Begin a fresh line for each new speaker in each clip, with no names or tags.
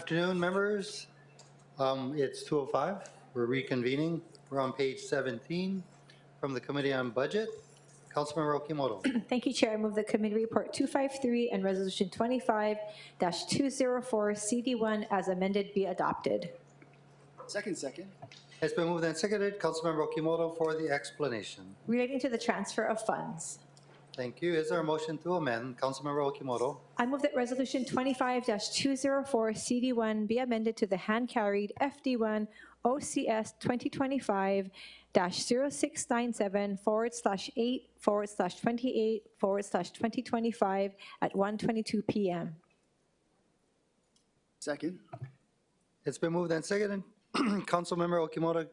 Afternoon, members. It's 2:05. We're reconvening. We're on page 17 from the Committee on Budget. Councilmember Okimoto.
Thank you, Chair. I move the Committee Report 253 and Resolution 25-204 CD1 as amended be adopted.
Second.
It's been moved and seconded. Councilmember Okimoto for the explanation.
Relating to the transfer of funds.
Thank you. Is there a motion to amend? Councilmember Okimoto.
I move that Resolution 25-204 CD1 be amended to the hand-carried FD1 OCS 2025-06974/8/28/2025 at 1:22 p.m.
Second.
It's been moved and seconded. Councilmember Okimoto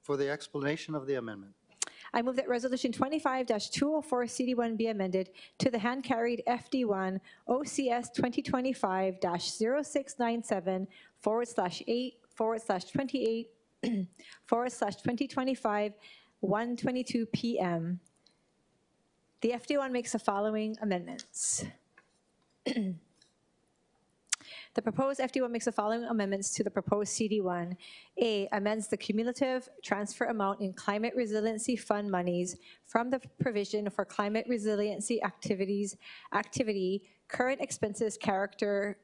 for the explanation of the amendment.
I move that Resolution 25-204 CD1 be amended to the hand-carried FD1 OCS 2025-06974/8/28/2025 1:22 p.m. The FD1 makes the following amendments. The proposed FD1 makes the following amendments to the proposed CD1. A, amends the cumulative transfer amount in Climate Resiliency Fund monies from the provision for climate resiliency activity, current expenses character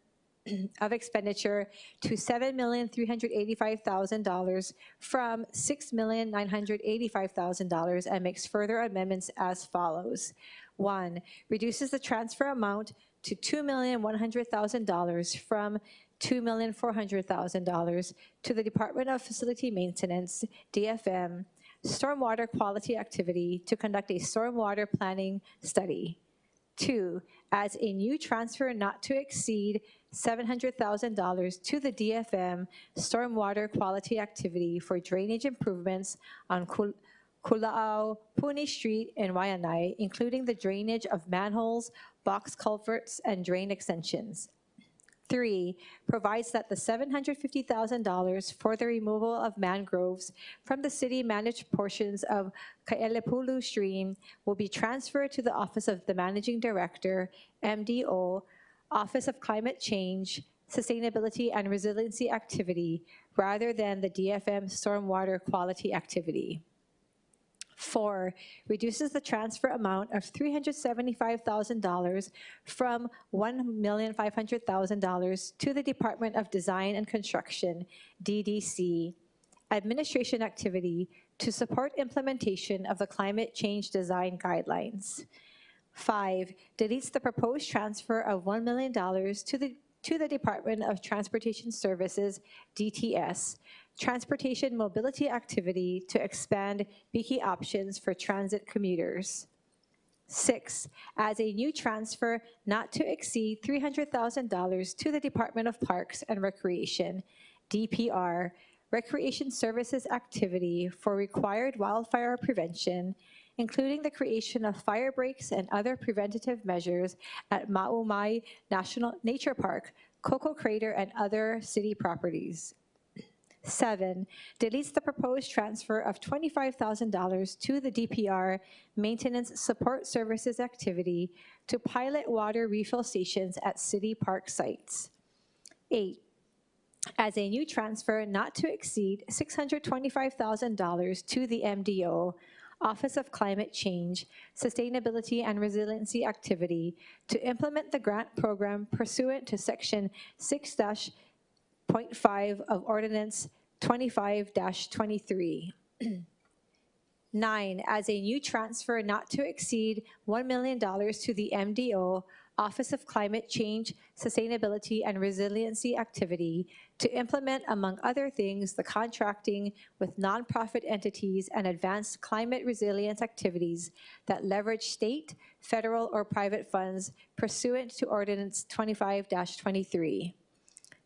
of expenditure to $7,385,000 from $6,985,000 and makes further amendments as follows. 1, reduces the transfer amount to $2,100,000 from $2,400,000 to the Department of Facility Maintenance, DFM, stormwater quality activity to conduct a stormwater planning study. 2, adds a new transfer not to exceed $700,000 to the DFM stormwater quality activity for drainage improvements on Kula'au Puni Street in Waianae, including the drainage of manholes, box culverts, and drain extensions. 3, provides that the $750,000 for the removal of mangroves from the city-managed portions of Kai'elepulu Stream will be transferred to the Office of the Managing Director, MDO, Office of Climate Change, Sustainability and Resiliency Activity, rather than the DFM Stormwater Quality Activity. 4, reduces the transfer amount of $375,000 from $1,500,000 to the Department of Design and Construction, DDC, administration activity to support implementation of the climate change design guidelines. 5, deletes the proposed transfer of $1 million to the Department of Transportation Services, DTS, transportation mobility activity to expand BIKI options for transit commuters. 6, adds a new transfer not to exceed $300,000 to the Department of Parks and Recreation, DPR, recreation services activity for required wildfire prevention, including the creation of fire breaks and other preventative measures at Ma'umai Nature Park, Cocoa Crater, and other city properties. 7, deletes the proposed transfer of $25,000 to the DPR Maintenance Support Services activity to pilot water refill stations at city park sites. 8, adds a new transfer not to exceed $625,000 to the MDO, Office of Climate Change, Sustainability and Resiliency Activity to implement the grant program pursuant to Section 6-0.5 of Ordinance 25-23. 9, adds a new transfer not to exceed $1 million to the MDO, Office of Climate Change, Sustainability and Resiliency Activity to implement, among other things, the contracting with nonprofit entities and advanced climate resilience activities that leverage state, federal, or private funds pursuant to Ordinance 25-23.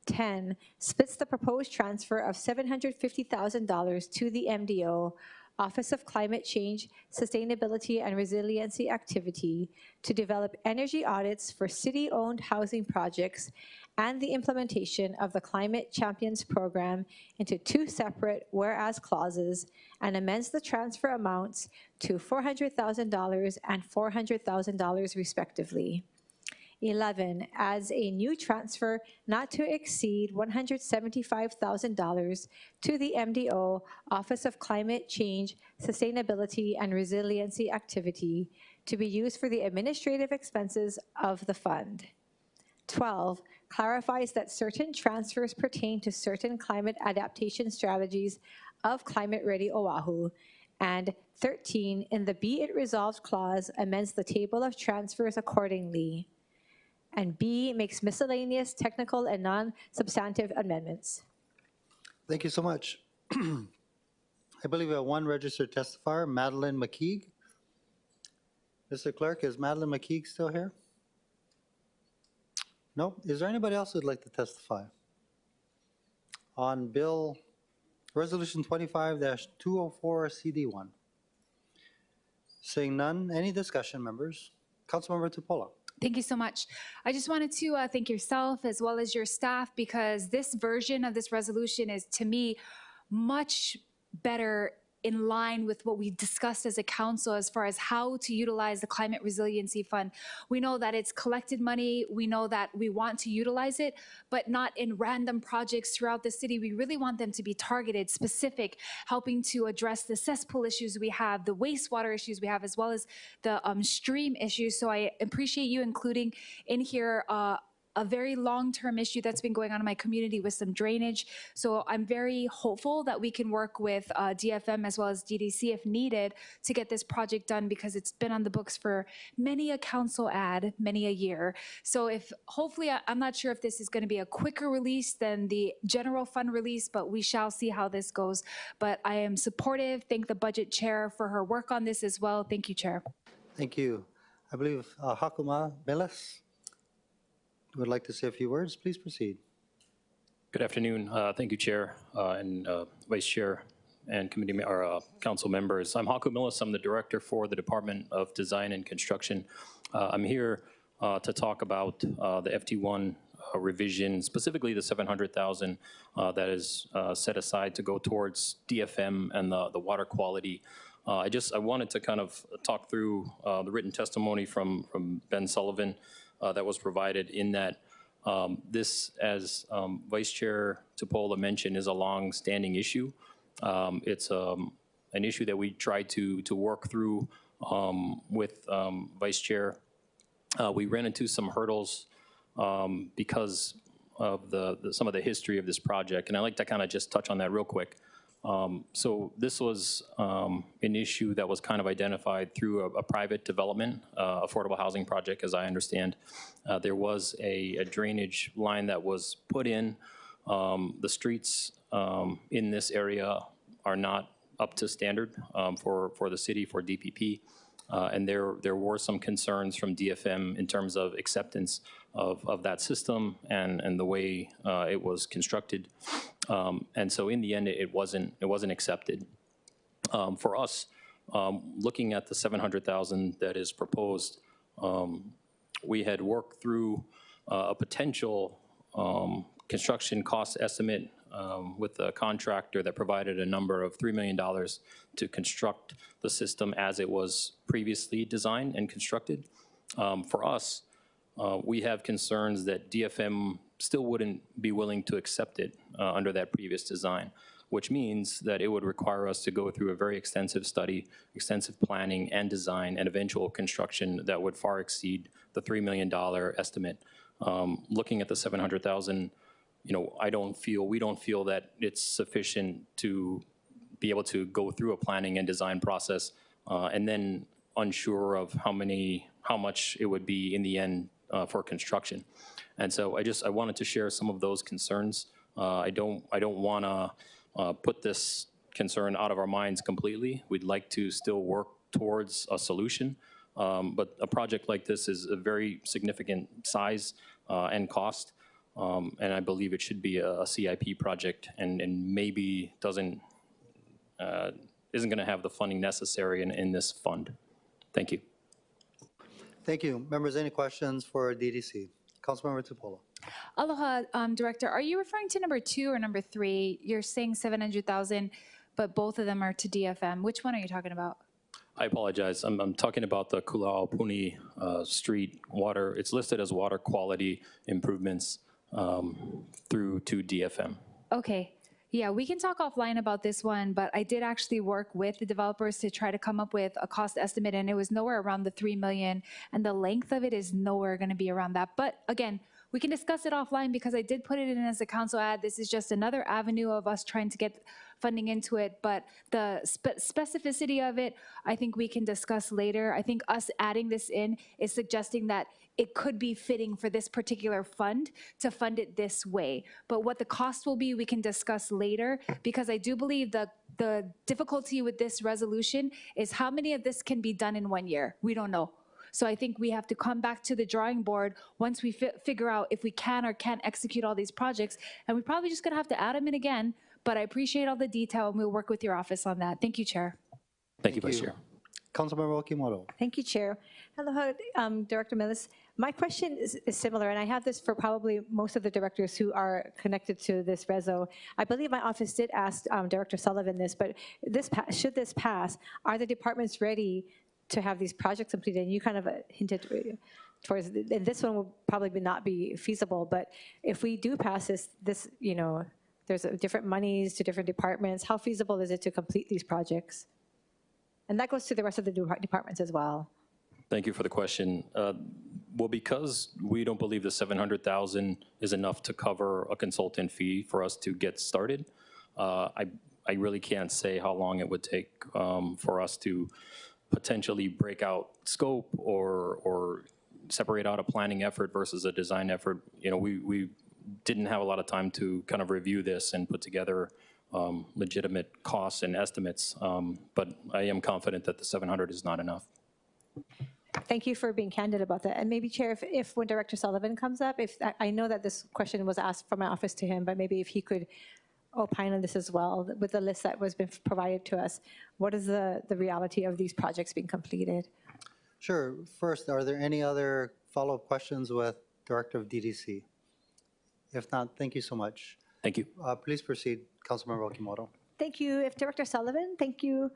10, splits the proposed transfer of $750,000 to the MDO, Office of Climate Change, Sustainability and Resiliency Activity to develop energy audits for city-owned housing projects and the implementation of the Climate Champions Program into 2 separate whereas clauses and amends the transfer amounts to $400,000 and $400,000 respectively. 11, adds a new transfer not to exceed $175,000 to the MDO Office of Climate Change, Sustainability, and Resiliency activity to be used for the administrative expenses of the fund. 12, clarifies that certain transfers pertain to certain climate adaptation strategies of Climate Ready Oahu. And 13, in the Be It Resolved clause, amends the table of transfers accordingly. And B, makes miscellaneous technical and non-substantive amendments.
Thank you so much. I believe we have one registered testifier, Madeline McKeague. Mr. Clerk, is Madeline McKeague still here? No? Is there anybody else who'd like to testify on Resolution 25-204 CD1? Seeing none, any discussion, members? Councilmember Tupola.
Thank you so much. I just wanted to thank yourself as well as your staff, because this version of this resolution is, to me, much better in line with what we discussed as a council as far as how to utilize the Climate Resiliency Fund. We know that it's collected money. We know that we want to utilize it, but not in random projects throughout the city. We really want them to be targeted, specific, helping to address the cesspool issues we have, the wastewater issues we have, as well as the stream issues. So I appreciate you including in here a very long-term issue that's been going on in my community with some drainage. So I'm very hopeful that we can work with DFM as well as DDC if needed to get this project done, because it's been on the books for many a council ad, many a year. So if hopefully, I'm not sure if this is going to be a quicker release than the general fund release, but we shall see how this goes. But I am supportive. Thank the budget chair for her work on this as well. Thank you, Chair.
Thank you. I believe Hakuma Beles would like to say a few words. Please proceed.
Good afternoon. Thank you, Chair and Vice Chair and committee or council members. I'm Haku Millis. I'm the director for the Department of Design and Construction. I'm here to talk about the FT1 revision, specifically the $700,000 that is set aside to go towards DFM and the water quality. I wanted to kind of talk through the written testimony from Ben Sullivan that was provided, in that this, as Vice Chair Tupola mentioned, is a long-standing issue. It's an issue that we tried to work through with Vice Chair. We ran into some hurdles because of some of the history of this project, and I'd like to kind of just touch on that real quick. So this was an issue that was kind of identified through a private development, affordable housing project, as I understand. There was a drainage line that was put in. The streets in this area are not up to standard for the city, for DPP. And there were some concerns from DFM in terms of acceptance of that system and the way it was constructed. And so in the end, it wasn't accepted. For us, looking at the $700,000 that is proposed, we had worked through a potential construction cost estimate with the contractor that provided a number of $3 million to construct the system as it was previously designed and constructed. For us, we have concerns that DFM still wouldn't be willing to accept it under that previous design, which means that it would require us to go through a very extensive study, extensive planning and design, and eventual construction that would far exceed the $3 million estimate. Looking at the $700,000, we don't feel that it's sufficient to be able to go through a planning and design process and then unsure of how much it would be in the end for construction. And so I wanted to share some of those concerns. I don't want to put this concern out of our minds completely. We'd like to still work towards a solution, but a project like this is a very significant size and cost, and I believe it should be a CIP project, and maybe isn't going to have the funding necessary in this fund. Thank you.
Thank you. Members, any questions for DDC? Councilmember Tupola.
Aloha, Director. Are you referring to number 2 or number 3? You're saying $700,000, but both of them are to DFM. Which one are you talking about?
I apologize. I'm talking about the Kulaupuni Street water. It's listed as water quality improvements through to DFM.
Okay. Yeah, we can talk offline about this one, but I did actually work with the developers to try to come up with a cost estimate, and it was nowhere around the $3 million, and the length of it is nowhere going to be around that. But again, we can discuss it offline because I did put it in as a council ad. This is just another avenue of us trying to get funding into it, but the specificity of it, I think we can discuss later. I think us adding this in is suggesting that it could be fitting for this particular fund to fund it this way. But what the cost will be, we can discuss later, because I do believe the difficulty with this resolution is how many of this can be done in 1 year. We don't know. So I think we have to come back to the drawing board once we figure out if we can or can't execute all these projects. And we're probably just gonna have to add them in again, but I appreciate all the detail and we'll work with your office on that. Thank you, Chair.
Thank you, Vice Chair.
Councilmember Okimoto.
Thank you, Chair. Hello, Director Millis. My question is similar, and I have this for probably most of the directors who are connected to this reso. I believe my office did ask Director Sullivan this, but should this pass, are the departments ready to have these projects completed? And you kind of hinted towards, and this one will probably not be feasible, but if we do pass this, you know, there's different monies to different departments. How feasible is it to complete these projects? And that goes to the rest of the departments as well.
Thank you for the question. Well, because we don't believe the $700,000 is enough to cover a consultant fee for us to get started, I really can't say how long it would take for us to potentially break out scope or separate out a planning effort versus a design effort. You know, we didn't have a lot of time to kind of review this and put together legitimate costs and estimates, but I am confident that the 700 is not enough.
Thank you for being candid about that. And maybe, Chair, if when Director Sullivan comes up, I know that this question was asked from my office to him, but maybe if he could opine on this as well, with the list that was been provided to us, what is the reality of these projects being completed?
Sure. First, are there any other follow-up questions with Director of DDC? If not, thank you so much.
Thank you.
Please proceed, Councilmember Okimoto.
Thank you. If Director Sullivan, thank you.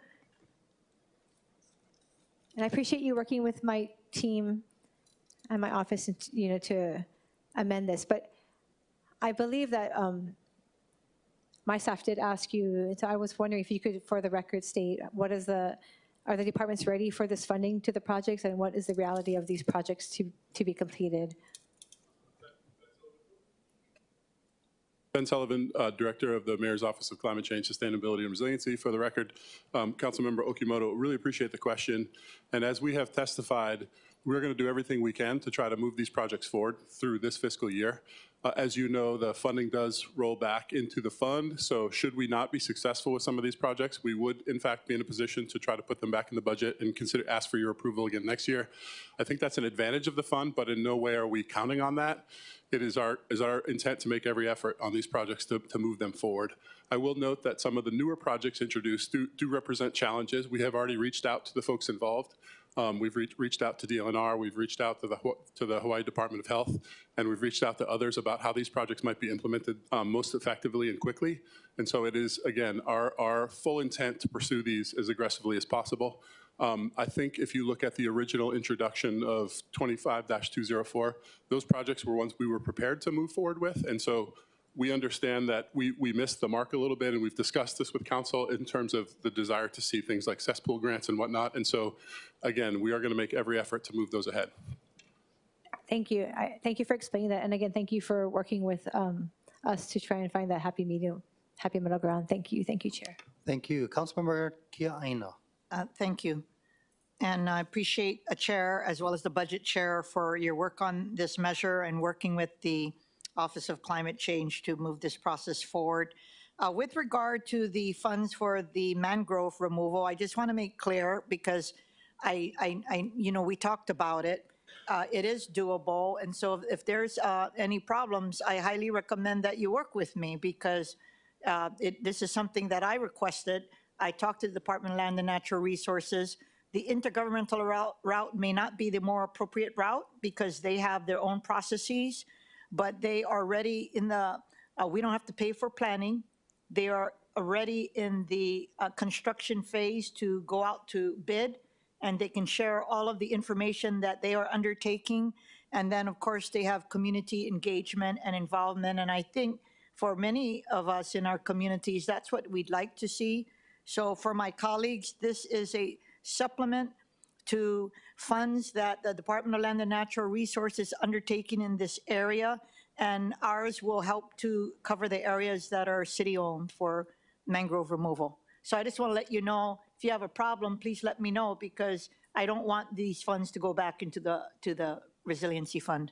And I appreciate you working with my team and my office, you know, to amend this. But I believe that my staff did ask you, and so I was wondering if you could, for the record, state what is are the departments ready for this funding to the projects, and what is the reality of these projects to be completed?
Ben Sullivan, Director of the Mayor's Office of Climate Change, Sustainability, and Resiliency. For the record, Councilmember Okimoto, really appreciate the question. And as we have testified, we're going to do everything we can to try to move these projects forward through this fiscal year. As you know, the funding does roll back into the fund, so should we not be successful with some of these projects, we would in fact be in a position to try to put them back in the budget and ask for your approval again next year. I think that's an advantage of the fund, but in no way are we counting on that. It is our intent to make every effort on these projects to move them forward. I will note that some of the newer projects introduced do represent challenges. We have already reached out to the folks involved. We've reached out to DLNR, we've reached out to the Hawaii Department of Health, and we've reached out to others about how these projects might be implemented most effectively and quickly. And so it is, again, our full intent to pursue these as aggressively as possible. I think if you look at the original introduction of 25-204, those projects were ones we were prepared to move forward with. And so we understand that we missed the mark a little bit, and we've discussed this with council in terms of the desire to see things like cesspool grants and whatnot. And so, again, we are going to make every effort to move those ahead.
Thank you. Thank you for explaining that. And again, thank you for working with us to try and find that happy middle ground. Thank you. Thank you, Chair.
Thank you. Councilmember Kia'aina.
Thank you. And I appreciate a chair as well as the budget chair for your work on this measure and working with the Office of Climate Change to move this process forward. With regard to the funds for the mangrove removal, I just want to make clear, because you know, we talked about it. It is doable, and so if there's any problems, I highly recommend that you work with me, because this is something that I requested. I talked to the Department of Land and Natural Resources. The intergovernmental route may not be the more appropriate route because they have their own processes, but they are already in the, we don't have to pay for planning. They are already in the construction phase to go out to bid. and they can share all of the information that they are undertaking. And then, of course, they have community engagement and involvement. And I think for many of us in our communities, that's what we'd like to see. So for my colleagues, this is a supplement to funds that the Department of Land and Natural Resources is undertaking in this area. And ours will help to cover the areas that are city-owned for mangrove removal. So I just want to let you know, if you have a problem, please let me know, because I don't want these funds to go back into the resiliency fund.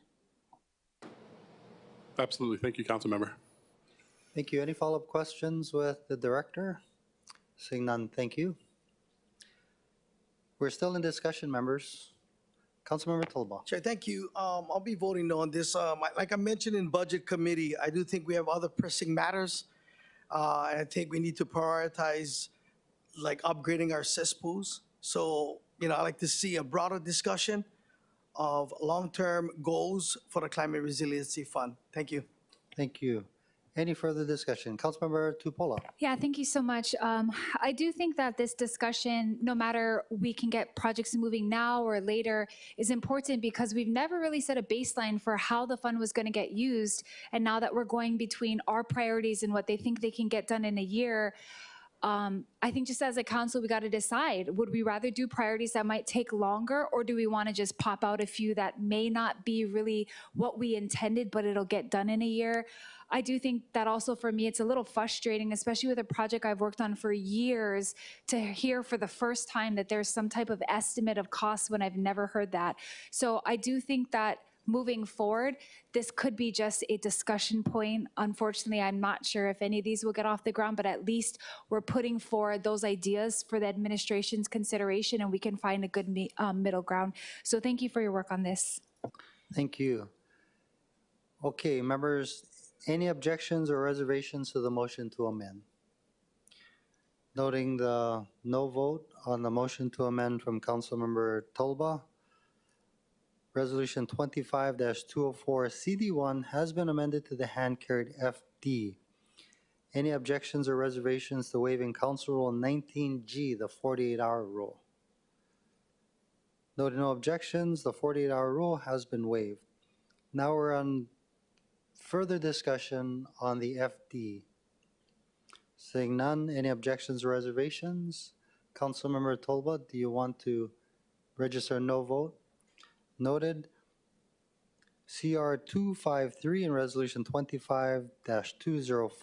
Absolutely. Thank you, Councilmember.
Thank you. Any follow-up questions with the director? Seeing none, thank you. We're still in discussion, members. Councilmember Tolba.
Chair, thank you. I'll be voting no on this. Like I mentioned in Budget Committee, I do think we have other pressing matters. And I think we need to prioritize like upgrading our cesspools. So, I'd like to see a broader discussion of long-term goals for the Climate Resiliency Fund. Thank you.
Thank you. Any further discussion? Councilmember Tupola.
Yeah, thank you so much. I do think that this discussion, no matter we can get projects moving now or later, is important because we've never really set a baseline for how the fund was going to get used. And now that we're going between our priorities and what they think they can get done in a year, I think just as a council, we got to decide, would we rather do priorities that might take longer, or do we want to just pop out a few that may not be really what we intended, but it'll get done in a year? I do think that also for me, it's a little frustrating, especially with a project I've worked on for years, to hear for the first time that there's some type of estimate of costs when I've never heard that. So I do think that moving forward, this could be just a discussion point. Unfortunately, I'm not sure if any of these will get off the ground, but at least we're putting forward those ideas for the administration's consideration, and we can find a good middle ground. So thank you for your work on this.
Thank you. Okay, members, any objections or reservations to the motion to amend? Noting the no vote on the motion to amend from Councilmember Tolba, Resolution 25-204 CD1 has been amended to the hand-carried FD. Any objections or reservations to waiving Council Rule 19G, the 48-hour rule? Noting no objections, the 48-hour rule has been waived. Now we're on further discussion on the FD. Seeing none, any objections or reservations? Councilmember Tolba, do you want to register a no vote? Noted. CR-253 and Resolution 25-204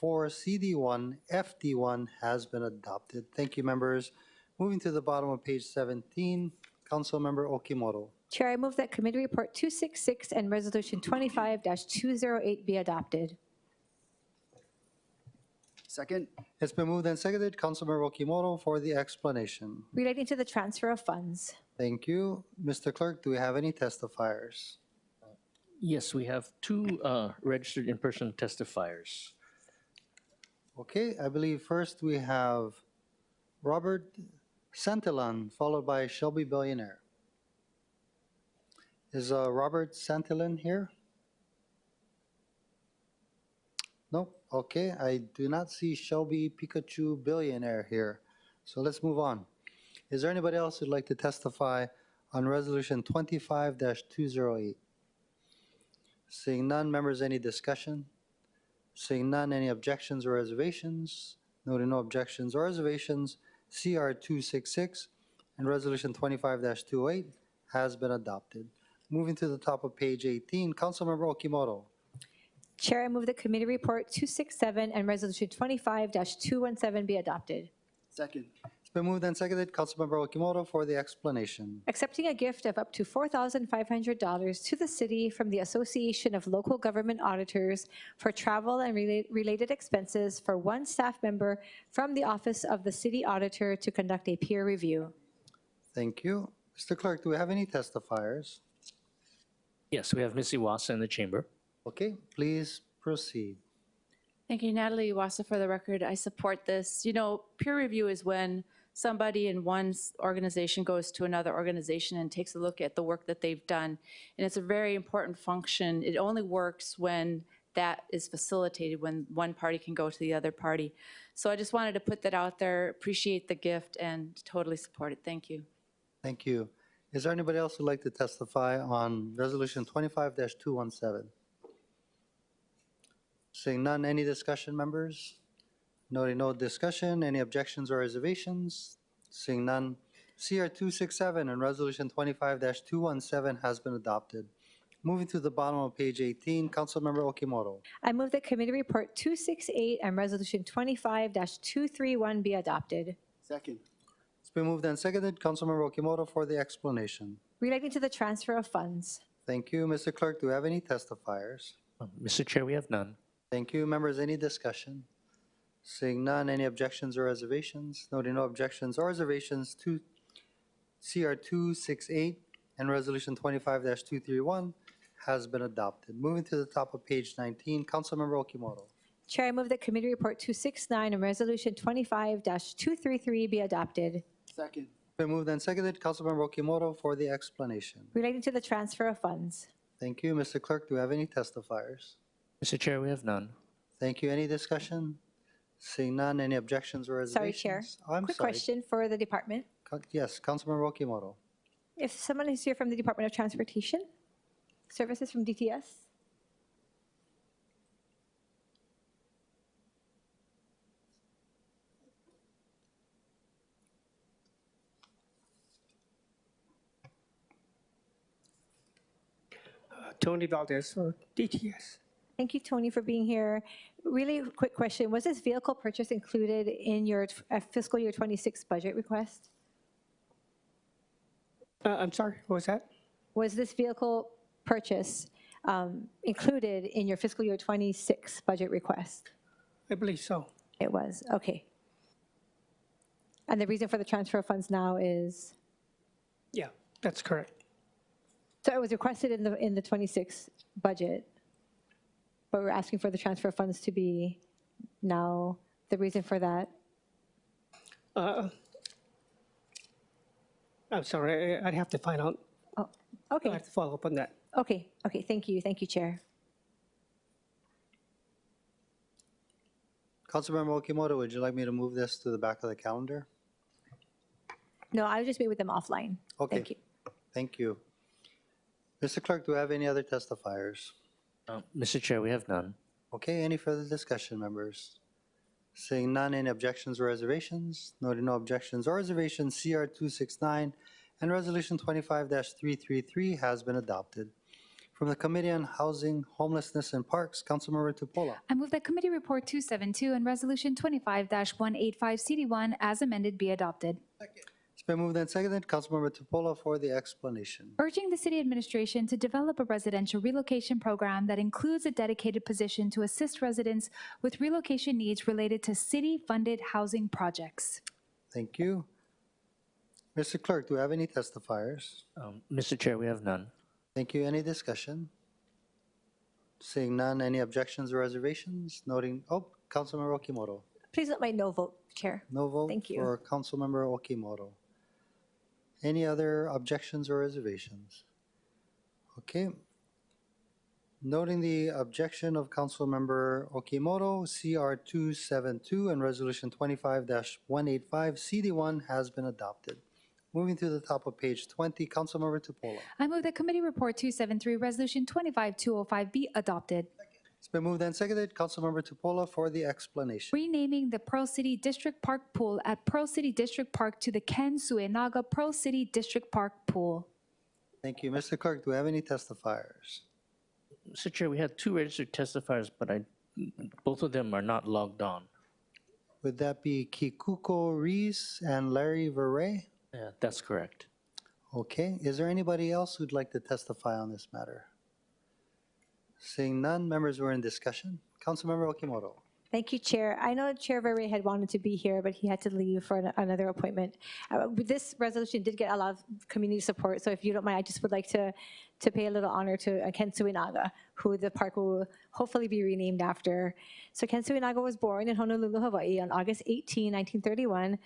CD1 FD1 has been adopted. Thank you, members. Moving to the bottom of page 17, Councilmember Okimoto.
Chair, I move that Committee Report 266 and Resolution 25-208 be adopted.
Second.
It's been moved and seconded. Councilmember Okimoto for the explanation.
Relating to the transfer of funds.
Thank you. Mr. Clerk, do we have any testifiers?
Yes, we have two registered in-person testifiers.
Okay, I believe first we have Robert Santillan, followed by Shelby Billionaire. Is Robert Santillan here? Nope. Okay, I do not see Shelby Pikachu Billionaire here. So let's move on. Is there anybody else who'd like to testify on Resolution 25-208? Seeing none, members, any discussion? Seeing none, any objections or reservations? Noting no objections or reservations, CR-266 and Resolution 25-208 has been adopted. Moving to the top of page 18, Councilmember Okimoto.
Chair, I move that Committee Report 267 and Resolution 25-217 be adopted.
Second.
It's been moved and seconded. Councilmember Okimoto for the explanation.
Accepting a gift of up to $4,500 to the city from the Association of Local Government Auditors for travel and related expenses for one staff member from the Office of the City Auditor to conduct a peer review.
Thank you. Mr. Clerk, do we have any testifiers?
Yes, we have Ms. Iwasa in the chamber.
Okay, please proceed.
Thank you, Natalie Iwasa, for the record. I support this. You know, peer review is when somebody in one organization goes to another organization and takes a look at the work that they've done. And it's a very important function. It only works when that is facilitated, when one party can go to the other party. So I just wanted to put that out there, appreciate the gift, and totally support it. Thank you.
Thank you. Is there anybody else who'd like to testify on Resolution 25-217? Seeing none, any discussion, members? Noting no discussion, any objections or reservations? Seeing none, CR 267 and Resolution 25-217 has been adopted. Moving to the bottom of page 18, Councilmember Okimoto.
I move that Committee Report 268 and Resolution 25-231 be adopted.
Second.
It's been moved and seconded. Councilmember Okimoto for the explanation.
Relating to the transfer of funds.
Thank you. Mr. Clerk, do we have any testifiers?
Mr. Chair, we have none.
Thank you. Members, any discussion? Seeing none, any objections or reservations? Noting no objections or reservations to CR 268 and Resolution 25-231 has been adopted. Moving to the top of page 19, Councilmember Okimoto.
Chair, I move that Committee Report 269 and Resolution 25-233 be adopted.
Second.
Been moved and seconded. Councilmember Okimoto for the explanation.
Relating to the transfer of funds.
Thank you. Mr. Clerk, do we have any testifiers?
Mr. Chair, we have none.
Thank you. Any discussion? Seeing none, any objections or
Sorry,
reservations?
Chair.
Oh, I'm
Quick
sorry.
question for the department.
Yes, Councilmember Okimoto.
If someone is here from the Department of Transportation Services from DTS?
Tony Valdez for DTS.
Thank you, Tony, for being here. Really quick question. Was this vehicle purchase included in your fiscal year 26 budget request?
I'm sorry, what was that?
Was this vehicle purchase included in your fiscal year 26 budget request?
I believe so.
It was, okay. And the reason for the transfer of funds now is?
Yeah, that's correct.
So it was requested in the 26 budget, but we're asking for the transfer of funds to be now. The reason for that?
I'm sorry, I'd have to find out.
Oh,
I
okay,
have to follow up on that.
okay, thank you, Chair.
Councilmember Okimoto, would you like me to move this to the back of the calendar?
No, I'll just meet with them offline.
Okay.
Thank you.
Thank you. Mr. Clerk, do we have any other testifiers?
Mr. Chair, we have none.
Okay, any further discussion, members? Seeing none, any objections or reservations? Noting no objections or reservations, CR 269 and Resolution 25-333 has been adopted. From the Committee on Housing, Homelessness, and Parks, Councilmember Tupola.
I move that Committee Report 272 and Resolution 25-185 CD1 as amended be adopted.
It's been moved and seconded. Councilmember Tupola for the explanation.
Urging the City Administration to develop a residential relocation program that includes a dedicated position to assist residents with relocation needs related to city-funded housing projects.
Thank you. Mr. Clerk, do we have any testifiers?
Mr. Chair, we have none.
Thank you. Any discussion? Seeing none, any objections or reservations? Noting, Councilmember Okimoto.
Please let my no vote, Chair.
No vote
Thank you.
for Councilmember Okimoto. Any other objections or reservations? Okay. Noting the objection of Councilmember Okimoto, CR 272 and Resolution 25-185 CD1 has been adopted. Moving to the top of page 20, Councilmember Tupola.
I move that Committee Report 273, Resolution 25-205 be adopted.
It's been moved and seconded. Councilmember Tupola for the explanation.
Renaming the Pearl City District Park Pool at Pearl City District Park to the Ken Suenaga Pearl City District Park Pool.
Thank you. Mr. Clerk, do we have any testifiers?
Mr. Chair, we had 2 registered testifiers, but both of them are not logged on.
Would that be Kikuko Rees and Larry Verrey?
Yeah, that's correct.
Okay. Is there anybody else who'd like to testify on this matter? Seeing none, members were in discussion. Councilmember Okimoto.
Thank you, Chair. I know Chair Verrey had wanted to be here, but he had to leave for another appointment. This resolution did get a lot of community support, so if you don't mind, I just would like to pay a little honor to Ken Suenaga, who the park will hopefully be renamed after. So Ken Suenaga was born in Honolulu, Hawaii on August 18, 1931.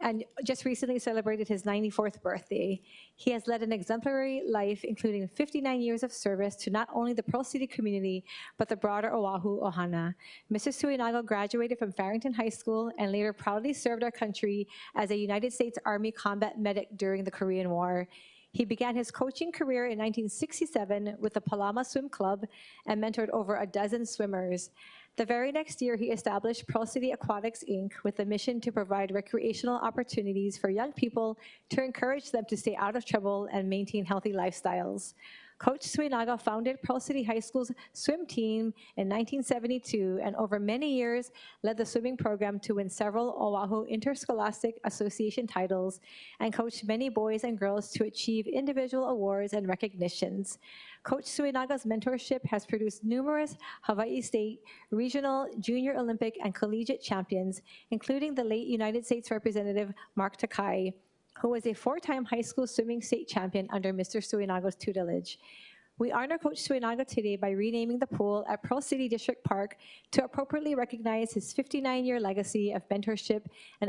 and just recently celebrated his 94th birthday. He has led an exemplary life, including 59 years of service to not only the Pearl City community, but the broader Oahu Ohana. Mr. Suinago graduated from Farrington High School and later proudly served our country as a United States Army combat medic during the Korean War. He began his coaching career in 1967 with the Palama Swim Club and mentored over a dozen swimmers. The very next year, he established Pearl City Aquatics, Inc. with the mission to provide recreational opportunities for young people to encourage them to stay out of trouble and maintain healthy lifestyles. Coach Suinaga founded Pearl City High School's swim team in 1972 and over many years led the swimming program to win several Oahu Interscholastic Association titles and coached many boys and girls to achieve individual awards and recognitions. Coach Suinaga's mentorship has produced numerous Hawaii State, regional, junior Olympic, and collegiate champions, including the late United States Representative Mark Takai, who was a 4-time high school swimming state champion under Mr. Suinaga's tutelage. We honor Coach Suinaga today by renaming the pool at Pearl City District Park to appropriately recognize his 59-year legacy of mentorship and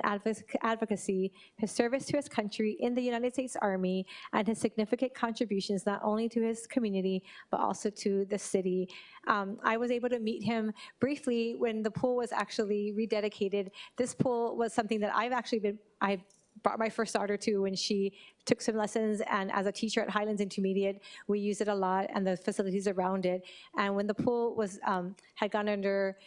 advocacy, his service to his country in the United States Army, and his significant contributions not only to his community, but also to the city. I was able to meet him briefly when the pool was actually rededicated. This pool was something that I brought my first daughter to when she took some lessons, and as a teacher at Highlands Intermediate, we used it a lot and the facilities around it. And when the pool was had gone under,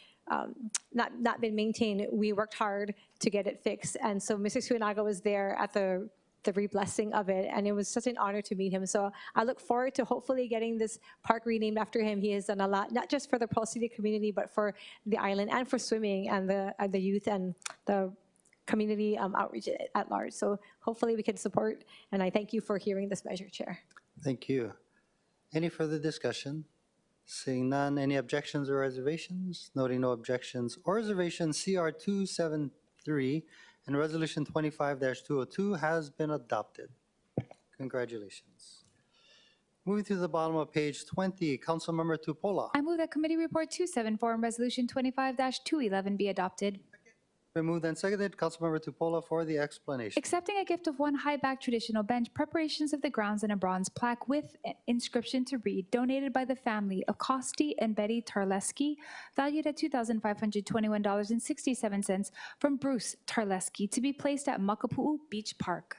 not been maintained, we worked hard to get it fixed. And so Mr. Suinaga was there at the re-blessing of it, and it was such an honor to meet him. So I look forward to hopefully getting this park renamed after him. He has done a lot, not just for the Pearl City community, but for the island and for swimming and the youth and the community outreach at large. So hopefully we can support, and I thank you for hearing this measure, Chair.
Thank you. Any further discussion? Seeing none, any objections or reservations? Noting no objections or reservations, CR-273 and Resolution 25-202 has been adopted. Congratulations. Moving to the bottom of page 20, Councilmember Tupola.
I move that Committee Report 274 and Resolution 25-211 be adopted.
Been moved and seconded. Councilmember Tupola for the explanation.
Accepting a gift of one high-back traditional bench, preparations of the grounds, and a bronze plaque with an inscription to read, donated by the family of Kosti and Betty Tarleski, valued at $2,521.67 from Bruce Tarleski, to be placed at Makapu'u Beach Park.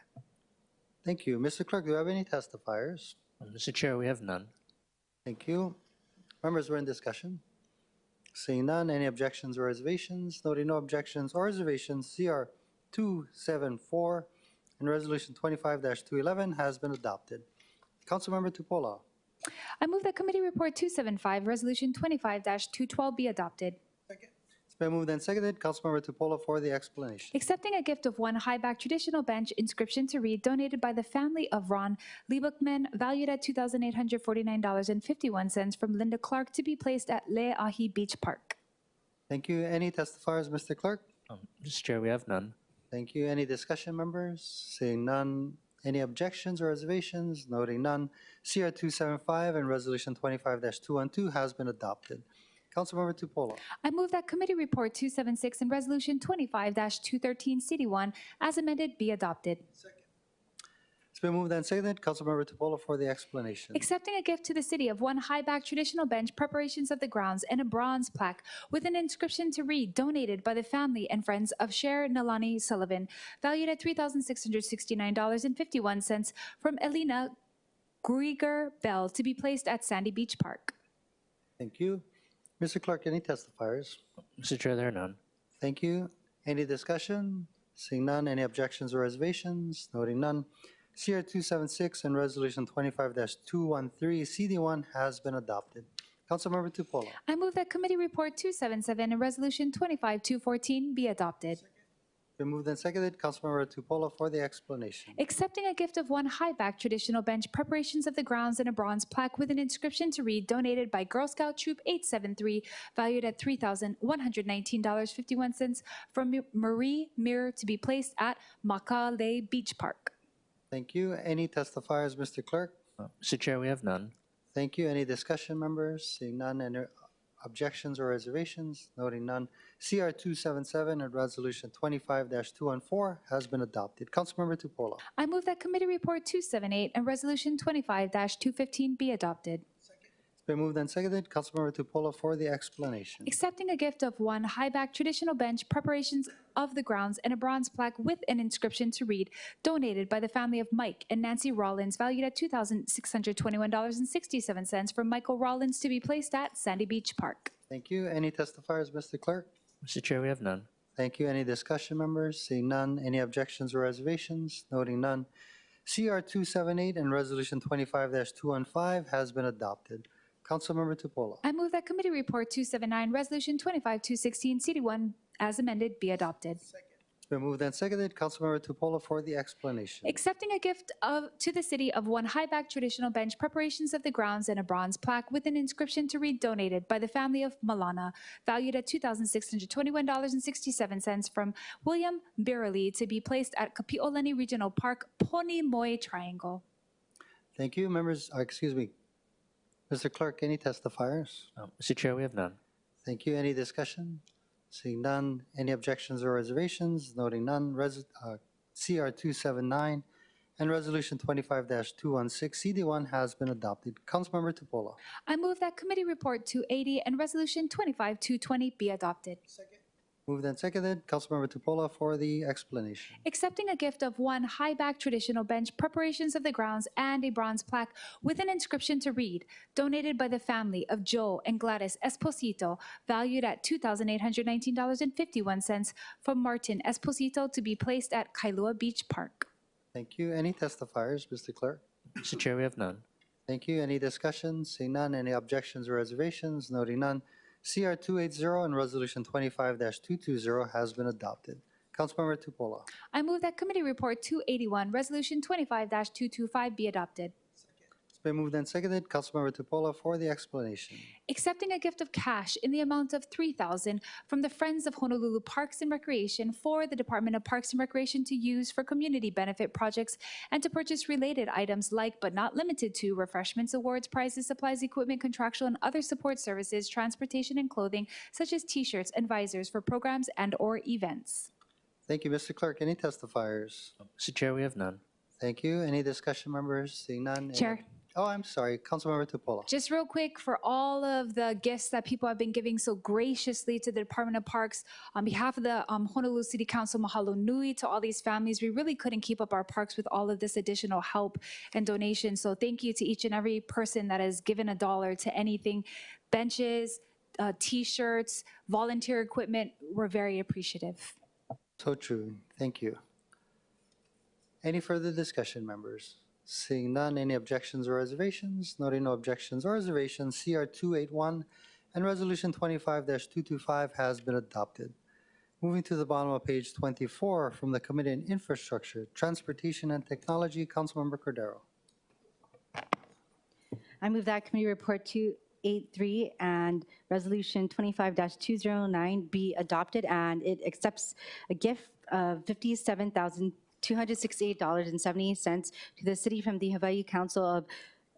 Thank you. Mr. Clerk, do you have any testifiers?
Mr. Chair, we have none.
Thank you. Members, we're in discussion. Seeing none, any objections or reservations? Noting no objections or reservations, CR-274 and Resolution 25-211 has been adopted. Councilmember Tupola.
I move that Committee Report 275, Resolution 25-212 be adopted.
It's been moved and seconded. Councilmember Tupola for the explanation.
Accepting a gift of one high-back traditional bench, inscription to read, donated by the family of Ron Liebachman, valued at $2,849.51 from Linda Clark, to be placed at Le'ahi Beach Park.
Thank you. Any testifiers, Mr. Clerk?
Mr. Chair, we have none.
Thank you. Any discussion, members? Seeing none, any objections or reservations? Noting none, CR-275 and Resolution 25-212 has been adopted. Councilmember Tupola.
I move that Committee Report 276 and Resolution 25-213 CD1 as amended be adopted.
It's been moved and seconded. Councilmember Tupola for the explanation.
Accepting a gift to the city of one high-back traditional bench, preparations of the grounds, and a bronze plaque with an inscription to read, donated by the family and friends of Cher Nalani Sullivan, valued at $3,669.51 from Elena Grieger Bell, to be placed at Sandy Beach Park.
Thank you. Mr. Clerk, any testifiers?
Mr. Chair, there are none.
Thank you. Any discussion? Seeing none, any objections or reservations? Noting none, CR-276 and Resolution 25-213 CD1 has been adopted. Councilmember Tupola.
I move that Committee Report 277 and Resolution 25-214 be adopted.
Been moved and seconded. Councilmember Tupola for the explanation.
Accepting a gift of one high-back traditional bench, preparations of the grounds, and a bronze plaque with an inscription to read, donated by Girl Scout Troop 873, valued at $3,119.51 from Marie Mir, to be placed at Makale Beach Park.
Thank you. Any testifiers, Mr. Clerk?
Mr. Chair, we have none.
Thank you. Any discussion, members? Seeing none, any objections or reservations? Noting none. CR 277 and Resolution 25-214 has been adopted. Councilmember Tupola.
I move that Committee Report 278 and Resolution 25-215 be adopted.
It's been moved and seconded. Councilmember Tupola for the explanation.
Accepting a gift of one high-back traditional bench, preparations of the grounds, and a bronze plaque with an inscription to read, donated by the family of Mike and Nancy Rollins, valued at $2,621.67 from Michael Rollins to be placed at Sandy Beach Park.
Thank you. Any testifiers, Mr. Clerk?
Mr. Chair, we have none.
Thank you. Any discussion, members? Seeing none. Any objections or reservations? Noting none. CR 278 and Resolution 25-215 has been adopted. Councilmember Tupola.
I move that Committee Report 279, Resolution 25-216, CD1 as amended be adopted.
It's been moved and seconded. Councilmember Tupola for the explanation.
Accepting a gift to the city of one high-back traditional bench, preparations of the grounds, and a bronze plaque with an inscription to read, donated by the family of Malana, valued at $2,621.67 from William Birley to be placed at Kapi'olani Regional Park, Ponimoy Triangle.
Thank you, members. Excuse me. Mr. Clerk, any testifiers?
Mr. Chair, we have none.
Thank you. Any discussion? Seeing none. Any objections or reservations? Noting none. CR 279 and Resolution 25-216, CD1 has been adopted. Councilmember Tupola.
I move that Committee Report 280 and Resolution 25-220 be adopted.
Moved and seconded. Councilmember Tupola for the explanation.
Accepting a gift of one high-back traditional bench, preparations of the grounds, and a bronze plaque with an inscription to read, donated by the family of Joe and Gladys Esposito, valued at $2,819.51 from Martin Esposito to be placed at Kailua Beach Park.
Thank you. Any testifiers, Mr. Clerk?
Mr. Chair, we have none.
Thank you. Any discussion? Seeing none. Any objections or reservations? Noting none. CR 280 and Resolution 25-220 has been adopted. Councilmember Tupola.
I move that Committee Report 281, Resolution 25-225 be adopted.
It's been moved and seconded. Councilmember Tupola for the explanation.
Accepting a gift of cash in the amount of $3,000 from the Friends of Honolulu Parks and Recreation for the Department of Parks and Recreation to use for community benefit projects and to purchase related items like but not limited to refreshments, awards, prizes, supplies, equipment, contractual and other support services, transportation and clothing such as t-shirts and visors for programs and or events.
Thank you, Mr. Clerk. Any testifiers?
Mr. Chair, we have none.
Thank you. Any discussion, members? Seeing none.
Chair.
Oh, I'm sorry. Councilmember Tupola.
Just real quick, for all of the gifts that people have been giving so graciously to the Department of Parks, on behalf of the Honolulu City Council, mahalo nui to all these families. We really couldn't keep up our parks with all of this additional help and donation. So thank you to each and every person that has given $1 to anything. Benches, t-shirts, volunteer equipment. We're very appreciative.
So true. Thank you. Any further discussion, members? Seeing none, any objections or reservations? Noting no objections or reservations, CR 281 and Resolution 25-225 has been adopted. Moving to the bottom of page 24 from the Committee on Infrastructure, Transportation and Technology, Councilmember Cordero.
I move that Committee Report 283 and Resolution 25-209 be adopted, and it accepts a gift of $57,268.78 to the city from the Hawaii Council of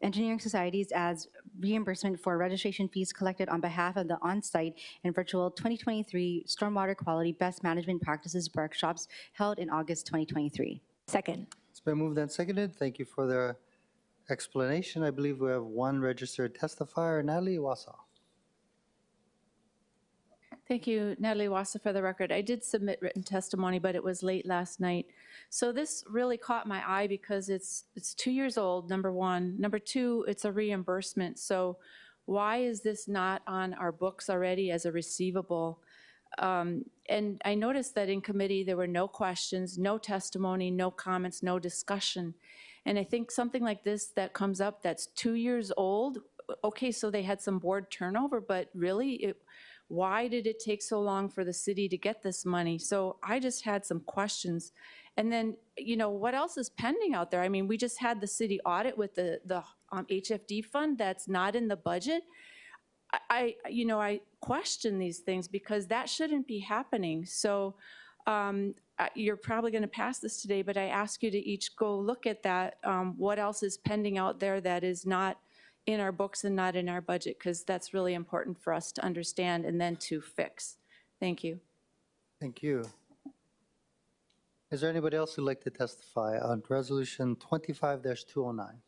Engineering Societies as reimbursement for registration fees collected on behalf of the on-site and virtual 2023 Stormwater Quality Best Management Practices workshops held in August 2023.
Second.
It's been moved and seconded. Thank you for the explanation. I believe we have one registered testifier, Natalie Wasa.
Thank you, Natalie Wassa, for the record. I did submit written testimony, but it was late last night. So this really caught my eye because it's 2 years old, number one. Number two, it's a reimbursement. So why is this not on our books already as a receivable? And I noticed that in committee there were no questions, no testimony, no comments, no discussion. And I think something like this that comes up that's 2 years old, okay, so they had some board turnover, but really, why did it take so long for the city to get this money? So I just had some questions. And then, you know, what else is pending out there? I mean, we just had the city audit with the HFD fund that's not in the budget. I question these things because that shouldn't be happening. So you're probably going to pass this today, but I ask you to each go look at that. What else is pending out there that is not in our books and not in our budget, because that's really important for us to understand and then to fix. Thank you.
Thank you. Is there anybody else who'd like to testify on Resolution 25-209?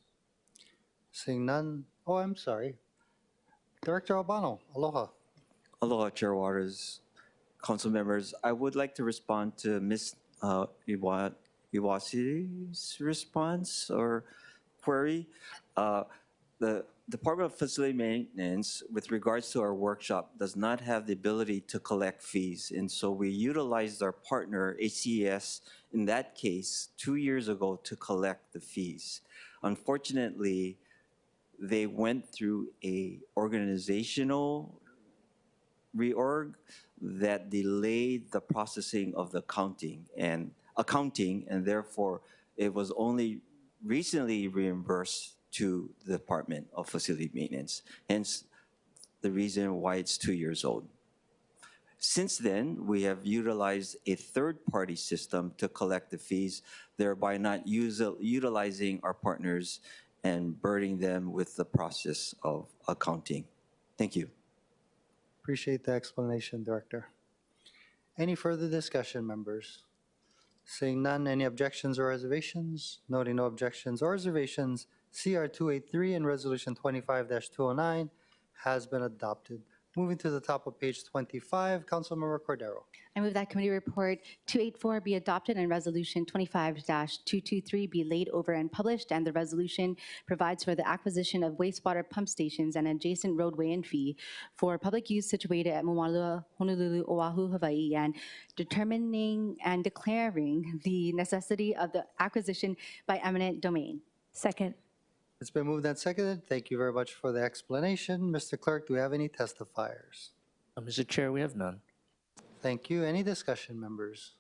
Seeing none, oh, I'm sorry. Director Albano, aloha.
Aloha, Chair Waters, council members. I would like to respond to Ms. Iwasi's response or query. The Department of Facility Maintenance, with regards to our workshop, does not have the ability to collect fees. And so we utilized our partner, HCES, in that case, 2 years ago to collect the fees. Unfortunately, they went through a organizational reorg that delayed the processing of the accounting, and therefore it was only recently reimbursed to the Department of Facility Maintenance, hence the reason why it's 2 years old. Since then, we have utilized a third-party system to collect the fees, thereby not utilizing our partners and burdening them with the process of accounting. Thank you.
Appreciate the explanation, Director. Any further discussion, members? Seeing none, any objections or reservations? Noting no objections or reservations, CR 283 and Resolution 25-209 has been adopted. Moving to the top of page 25, Councilmember Cordero.
I move that Committee Report 284 be adopted and Resolution 25-223 be laid over and published, and the resolution provides for the acquisition of wastewater pump stations and adjacent roadway and fee for public use situated at Momalua, Honolulu, Oahu, Hawaii, and determining and declaring the necessity of the acquisition by eminent domain.
Second.
It's been moved and seconded. Thank you very much for the explanation. Mr. Clerk, do we have any testifiers?
Mr. Chair, we have none.
Thank you. Any discussion, members?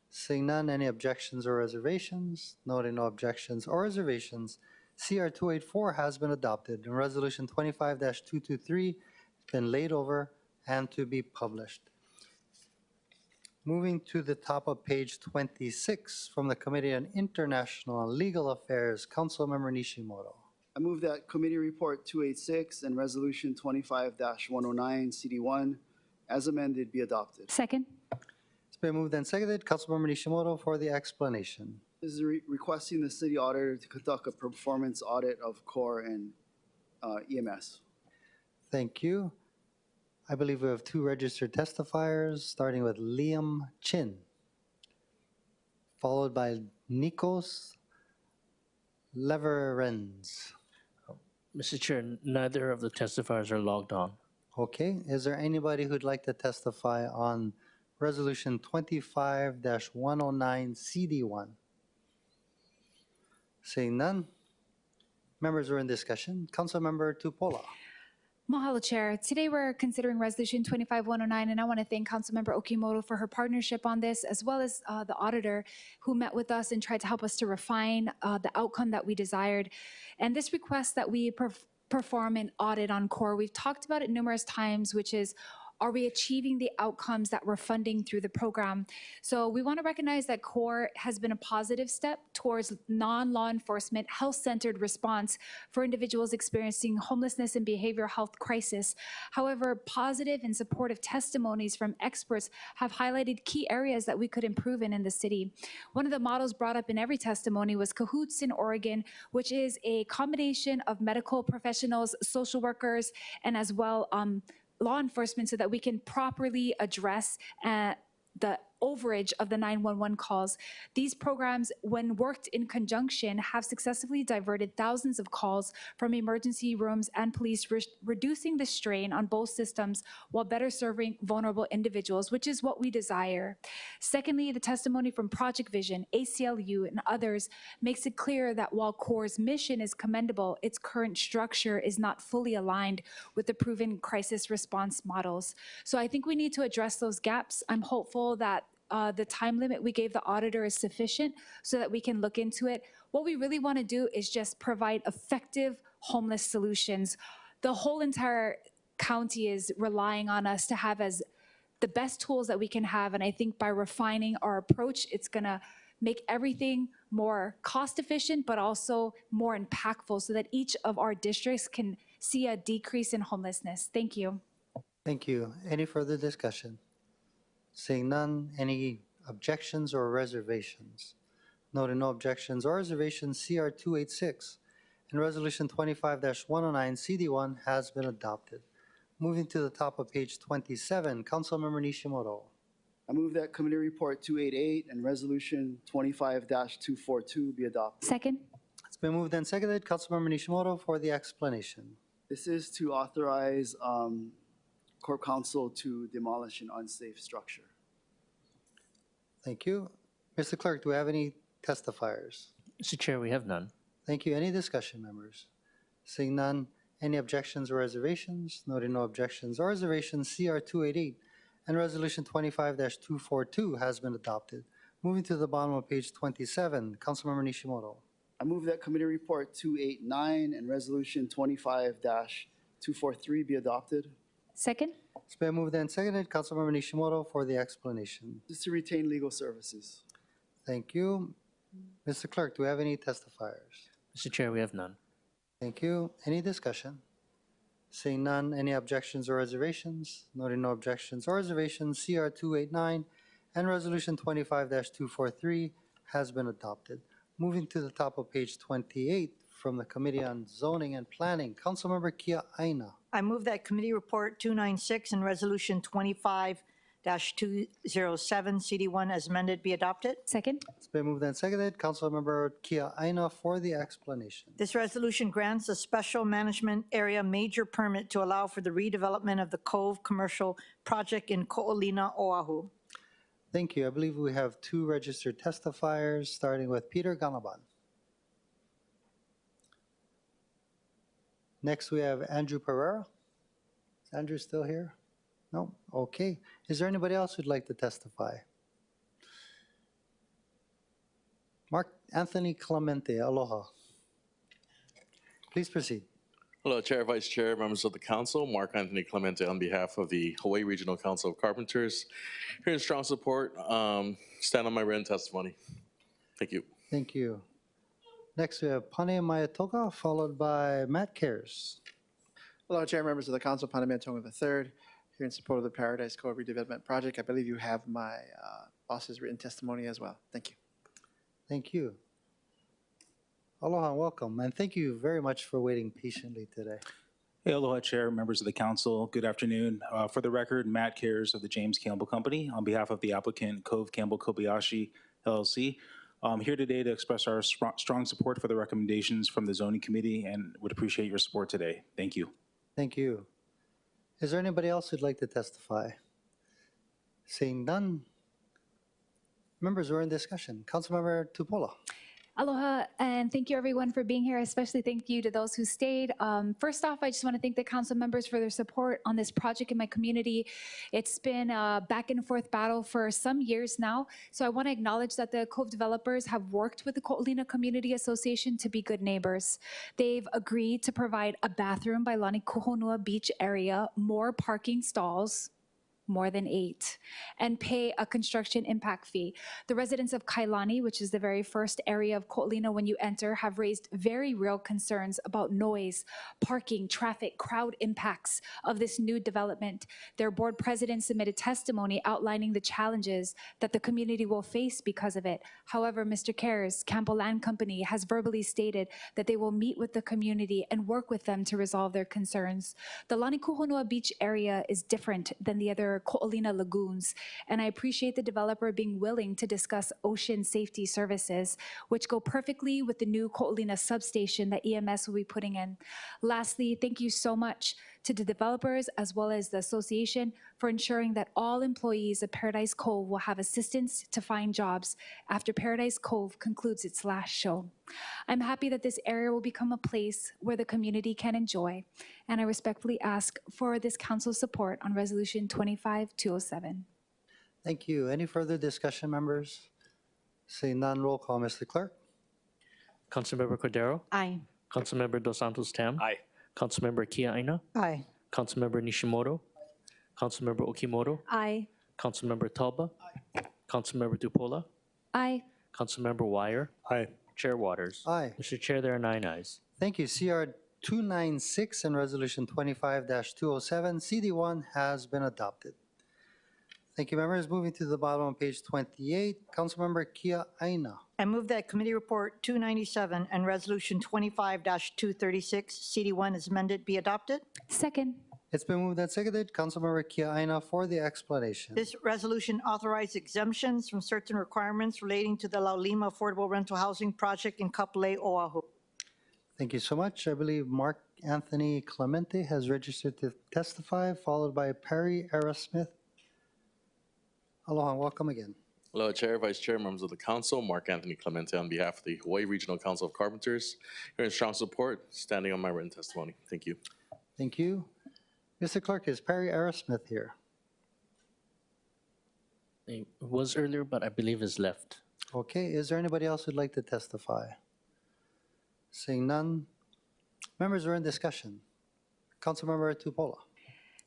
Seeing none, any objections or reservations? Noting no objections or reservations, CR 284 has been adopted and Resolution 25-223 has been laid over and to be published. Moving to the top of page 26 from the Committee on International and Legal Affairs, Councilmember Nishimoto.
I move that Committee Report 286 and Resolution 25-109 CD1 as amended be adopted.
Second.
It's been moved and seconded. Councilmember Nishimoto for the explanation.
This is requesting the city auditor to conduct a performance audit of CORE and EMS.
Thank you. I believe we have two registered testifiers, starting with Liam Chin, followed by Nikos Leverens.
Mr. Chair, neither of the testifiers are logged on.
Okay, is there anybody who'd like to testify on Resolution 25-109 CD1? Seeing none, members are in discussion. Councilmember Tupola.
Mahalo, Chair. Today we're considering Resolution 25-109, and I want to thank Councilmember Okimoto for her partnership on this, as well as the auditor who met with us and tried to help us to refine the outcome that we desired. And this request that we perform an audit on CORE, we've talked about it numerous times, which is, are we achieving the outcomes that we're funding through the program? So we want to recognize that CORE has been a positive step towards non-law enforcement, health-centered response for individuals experiencing homelessness and behavioral health crisis. However, positive and supportive testimonies from experts have highlighted key areas that we could improve in the city. One of the models brought up in every testimony was Cahoots in Oregon, which is a combination of medical professionals, social workers, and as well law enforcement, so that we can properly address the overage of the 911 calls. These programs, when worked in conjunction, have successfully diverted thousands of calls from emergency rooms and police, reducing the strain on both systems while better serving vulnerable individuals, which is what we desire. Secondly, the testimony from Project Vision, ACLU, and others makes it clear that while CORE's mission is commendable, its current structure is not fully aligned with the proven crisis response models. So I think we need to address those gaps. I'm hopeful that the time limit we gave the auditor is sufficient so that we can look into it. What we really want to do is just provide effective homeless solutions. The whole entire county is relying on us to have as the best tools that we can have, and I think by refining our approach, it's going to make everything more cost efficient, but also more impactful so that each of our districts can see a decrease in homelessness. Thank you.
Thank you. Any further discussion? Seeing none, any objections or reservations? Noting no objections or reservations, CR 286 and Resolution 25-109 CD1 has been adopted. Moving to the top of page 27, Councilmember Nishimoto.
I move that Committee Report 288 and Resolution 25-242 be adopted.
Second.
It's been moved and seconded. Councilmember Nishimoto for the explanation.
This is to authorize Corp Council to demolish an unsafe structure.
Thank you. Mr. Clerk, do we have any testifiers?
Mr. Chair, we have none.
Thank you. Any discussion, members? Seeing none, any objections or reservations? Noting no objections or reservations, CR 288 and Resolution 25-242 has been adopted. Moving to the bottom of page 27, Councilmember Nishimoto.
I move that Committee Report 289 and Resolution 25-243 be adopted.
Second.
It's been moved and seconded. Councilmember Nishimoto for the explanation.
This is to retain legal services.
Thank you. Mr. Clerk, do we have any testifiers?
Mr. Chair, we have none.
Thank you. Any discussion? Seeing none, any objections or reservations? Noting no objections or reservations, CR 289 and Resolution 25-243 has been adopted. Moving to the top of page 28 from the Committee on Zoning and Planning, Councilmember Kia Aina.
I move that Committee Report 296 and Resolution 25-207 CD1 as amended be adopted.
Second.
It's been moved and seconded. Councilmember Kia Aina for the explanation.
This resolution grants a special management area major permit to allow for the redevelopment of the Cove Commercial Project in Ko'olina, Oahu.
Thank you. I believe we have two registered testifiers, starting with Peter Ganaban. Next, we have Andrew Pereira. Is Andrew still here? No? Okay. Is there anybody else who'd like to testify? Mark Anthony Clemente, aloha. Please proceed.
Hello, Chair, Vice Chair, members of the Council. Mark Anthony Clemente on behalf of the Hawaii Regional Council of Carpenters. Here in strong support, stand on my written testimony. Thank you.
Thank you. Next, we have Pane Mayatoga, followed by Matt Cares.
Hello, Chair, members of the Council. Pane Mayatoga III, here in support of the Paradise Cove Redevelopment Project. I believe you have my boss's written testimony as well. Thank you.
Thank you. Aloha and welcome, and thank you very much for waiting patiently today.
Hey, aloha, Chair, members of the Council. Good afternoon. For the record, Matt Cares of the James Campbell Company, on behalf of the applicant Cove Campbell Kobayashi LLC. I'm here today to express our strong support for the recommendations from the Zoning Committee and would appreciate your support today. Thank you.
Thank you. Is there anybody else who'd like to testify? Seeing none, members, we're in discussion. Councilmember Tupola.
Aloha, and thank you everyone for being here, especially thank you to those who stayed. First off, I just want to thank the council members for their support on this project in my community. It's been a back and forth battle for some years now, so I want to acknowledge that the Cove developers have worked with the Ko'olina Community Association to be good neighbors. They've agreed to provide a bathroom by Lani Kuhonua Beach area, more parking stalls, more than 8, and pay a construction impact fee. The residents of Kailani, which is the very first area of Ko'olina when you enter, have raised very real concerns about noise, parking, traffic, crowd impacts of this new development. Their board president submitted testimony outlining the challenges that the community will face because of it. However, Mr. Cares, Campbell Land Company, has verbally stated that they will meet with the community and work with them to resolve their concerns. The Lani Kuhonua Beach area is different than the other Ko'olina lagoons, and I appreciate the developer being willing to discuss ocean safety services, which go perfectly with the new Ko'olina substation that EMS will be putting in. Lastly, thank you so much to the developers as well as the association for ensuring that all employees of Paradise Cove will have assistance to find jobs after Paradise Cove concludes its last show. I'm happy that this area will become a place where the community can enjoy, and I respectfully ask for this council's support on Resolution 25-207.
Thank you. Any further discussion, members? Seeing none, roll call, Mr. Clerk.
Councilmember Cordero?
Aye.
Councilmember Dos Santos Tam?
Aye.
Councilmember Kia Aina?
Aye.
Councilmember Nishimoto? Councilmember Okimoto?
Aye.
Councilmember Talba? Councilmember Tupola?
Aye.
Councilmember Wire.
Aye.
Chair Waters.
Aye.
Mr. Chair, there are 9 ayes.
Thank you. CR 296 and Resolution 25-207, CD1 has been adopted. Thank you, members. Moving to the bottom of page 28, Councilmember Kia Aina.
I move that Committee Report 297 and Resolution 25-236, CD1 as amended, be adopted.
Second.
It's been moved and seconded. Councilmember Kia Aina for the explanation.
This resolution authorizes exemptions from certain requirements relating to the Laulima Affordable Rental Housing Project in Kapolei, Oahu.
Thank you so much. I believe Mark Anthony Clemente has registered to testify, followed by Perry Arrowsmith. Aloha, welcome again.
Hello, Chair, Vice Chair, members of the council. Mark Anthony Clemente on behalf of the Hawaii Regional Council of Carpenters. Here in strong support, standing on my written testimony. Thank you.
Thank you. Mr. Clerk, is Perry Arrowsmith here?
It was earlier, but I believe is left.
Okay, is there anybody else who'd like to testify? Seeing none, members are in discussion. Councilmember Tupola.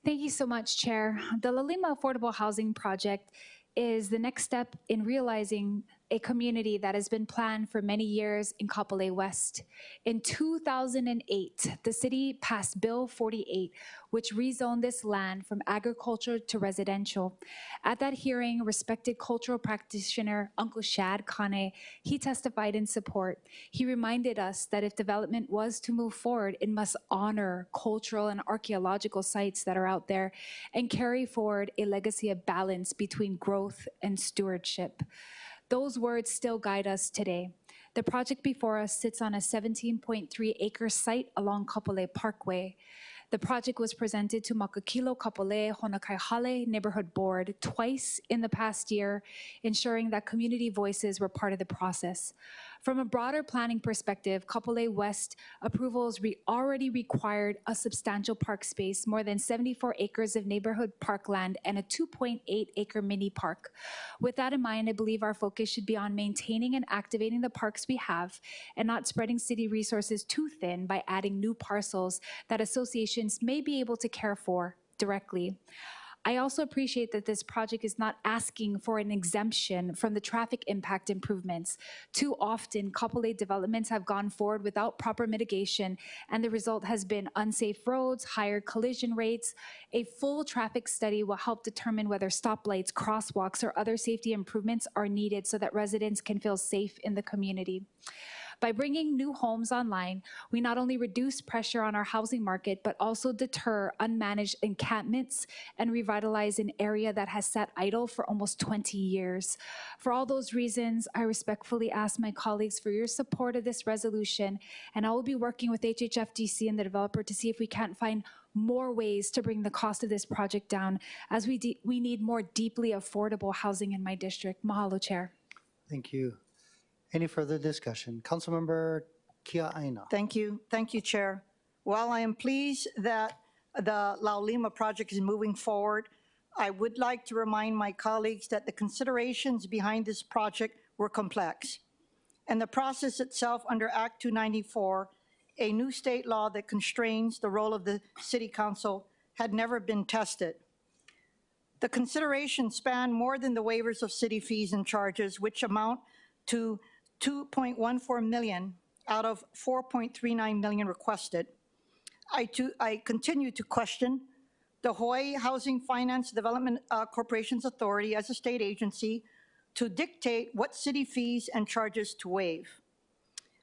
Thank you so much, Chair. The Laulima Affordable Housing Project is the next step in realizing a community that has been planned for many years in Kapolei West. In 2008, the city passed Bill 48, which rezoned this land from agriculture to residential. At that hearing, respected cultural practitioner Uncle Shad Kane, he testified in support. He reminded us that if development was to move forward, it must honor cultural and archaeological sites that are out there and carry forward a legacy of balance between growth and stewardship. Those words still guide us today. The project before us sits on a 17.3-acre site along Kapolei Parkway. The project was presented to Makakilo Kapolei Honakaihale Neighborhood Board twice in the past year, ensuring that community voices were part of the process. From a broader planning perspective, Kapolei West approvals already required a substantial park space, more than 74 acres of neighborhood parkland, and a 2.8-acre mini park. With that in mind, I believe our focus should be on maintaining and activating the parks we have and not spreading city resources too thin by adding new parcels that associations may be able to care for directly. I also appreciate that this project is not asking for an exemption from the traffic impact improvements. Too often, Kapolei developments have gone forward without proper mitigation, and the result has been unsafe roads, higher collision rates. A full traffic study will help determine whether stoplights, crosswalks, or other safety improvements are needed so that residents can feel safe in the community. By bringing new homes online, we not only reduce pressure on our housing market, but also deter unmanaged encampments and revitalize an area that has sat idle for almost 20 years. For all those reasons, I respectfully ask my colleagues for your support of this resolution, and I will be working with HHFDC and the developer to see if we can't find more ways to bring the cost of this project down, as we need more deeply affordable housing in my district. Mahalo, Chair.
Thank you. Any further discussion? Councilmember Kia Aina.
Thank you. Thank you, Chair. While I am pleased that the Laulima project is moving forward, I would like to remind my colleagues that the considerations behind this project were complex. And the process itself under Act 294, a new state law that constrains the role of the City Council, had never been tested. The considerations span more than the waivers of city fees and charges, which amount to $2.14 million out of $4.39 million requested. I continue to question the Hawaii Housing Finance Development Corporation's authority as a state agency to dictate what city fees and charges to waive.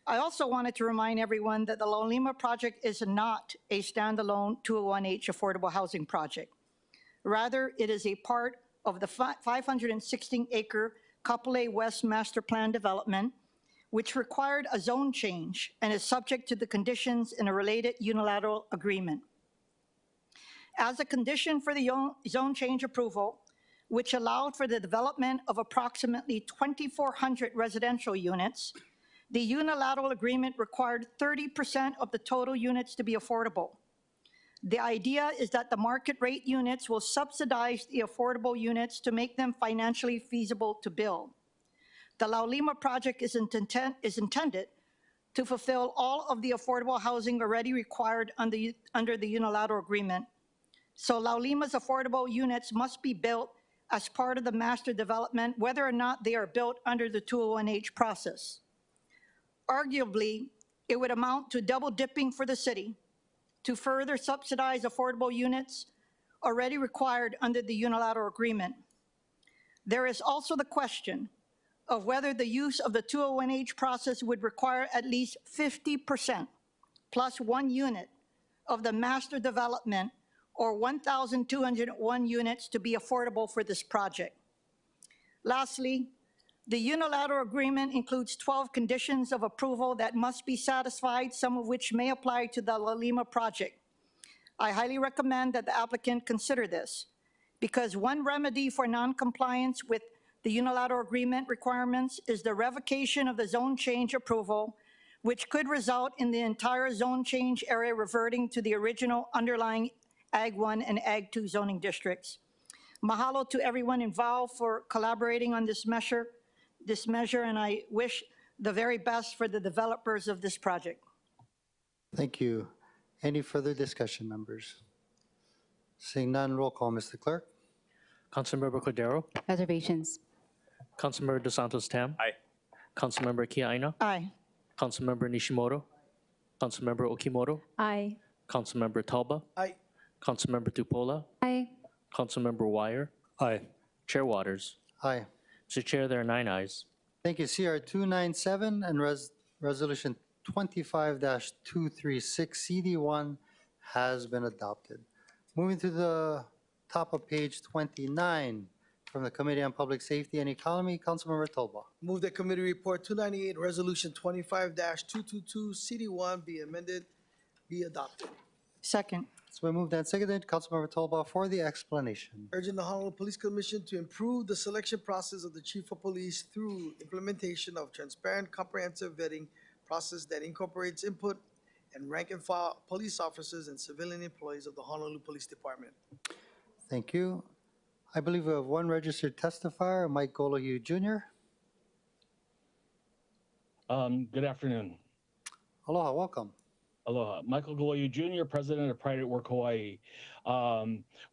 I also wanted to remind everyone that the Laulima project is not a standalone 201H affordable housing project. Rather, it is a part of the 516-acre Kapolei West Master Plan development, which required a zone change and is subject to the conditions in a related unilateral agreement. As a condition for the zone change approval, which allowed for the development of approximately 2,400 residential units, the unilateral agreement required 30% of the total units to be affordable. The idea is that the market rate units will subsidize the affordable units to make them financially feasible to build. The Laulima project is intended to fulfill all of the affordable housing already required under the unilateral agreement. So Laulima's affordable units must be built as part of the master development, whether or not they are built under the 201H process. Arguably, it would amount to double dipping for the city to further subsidize affordable units already required under the unilateral agreement. There is also the question of whether the use of the 201H process would require at least 50% plus 1 unit of the master development or 1,201 units to be affordable for this project. Lastly, the unilateral agreement includes 12 conditions of approval that must be satisfied, some of which may apply to the La Lima project. I highly recommend that the applicant consider this, because one remedy for non-compliance with the unilateral agreement requirements is the revocation of the zone change approval, which could result in the entire zone change area reverting to the original underlying Ag 1 and Ag 2 zoning districts. Mahalo to everyone involved for collaborating on this measure, and I wish the very best for the developers of this project.
Thank you. Any further discussion, members? Seeing none, roll call, Mr. Clerk.
Councilmember Cordero?
Reservations.
Councilmember Dos Santos Tam?
Aye.
Councilmember Kia-Aina?
Aye.
Councilmember Nishimoto? Councilmember Okimoto?
Aye.
Councilmember Talba?
Aye.
Councilmember Tupola?
Aye.
Councilmember Wire?
Aye.
Chair Waters?
Aye.
Mr. Chair, there are 9 ayes.
Thank you. CR-297 and Resolution 25-236 CD1 has been adopted. Moving to the top of page 29 from the Committee on Public Safety and Economy, Councilmember Tolba.
Move that Committee Report 298, Resolution 25-222, CD1 be amended, be adopted.
Second.
It's been moved and seconded. Councilmember Tolba for the explanation.
Urging the Honolulu Police Commission to improve the selection process of the Chief of Police through implementation of transparent, comprehensive vetting process that incorporates input and rank and file police officers and civilian employees of the Honolulu Police Department.
Thank you. I believe we have one registered testifier, Mike Golohue Jr.
Good afternoon.
Aloha, welcome.
Aloha. Michael Galoyu Jr., President of Pride at Work Hawaii.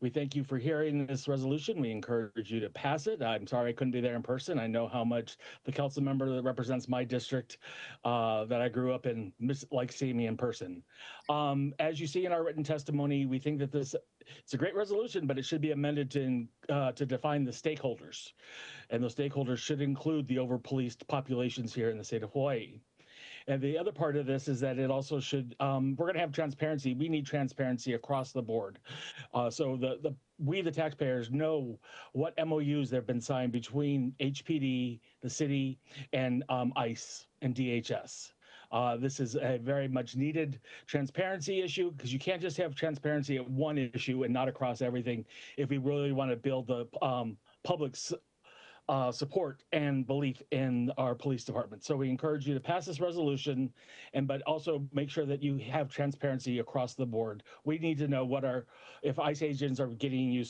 We thank you for hearing this resolution. We encourage you to pass it. I'm sorry I couldn't be there in person. I know how much the council member that represents my district that I grew up in likes seeing me in person. As you see in our written testimony, we think that it's a great resolution, but it should be amended to define the stakeholders. And those stakeholders should include the over-policed populations here in the state of Hawaii. And the other part of this is that it also should, we're going to have transparency. We need transparency across the board. So we, the taxpayers, know what MOUs that have been signed between HPD, the city, and ICE and DHS. This is a very much needed transparency issue, because you can't just have transparency at one issue and not across everything if we really want to build the public's support and belief in our police department. So we encourage you to pass this resolution, but also make sure that you have transparency across the board. We need to know if ICE agents are getting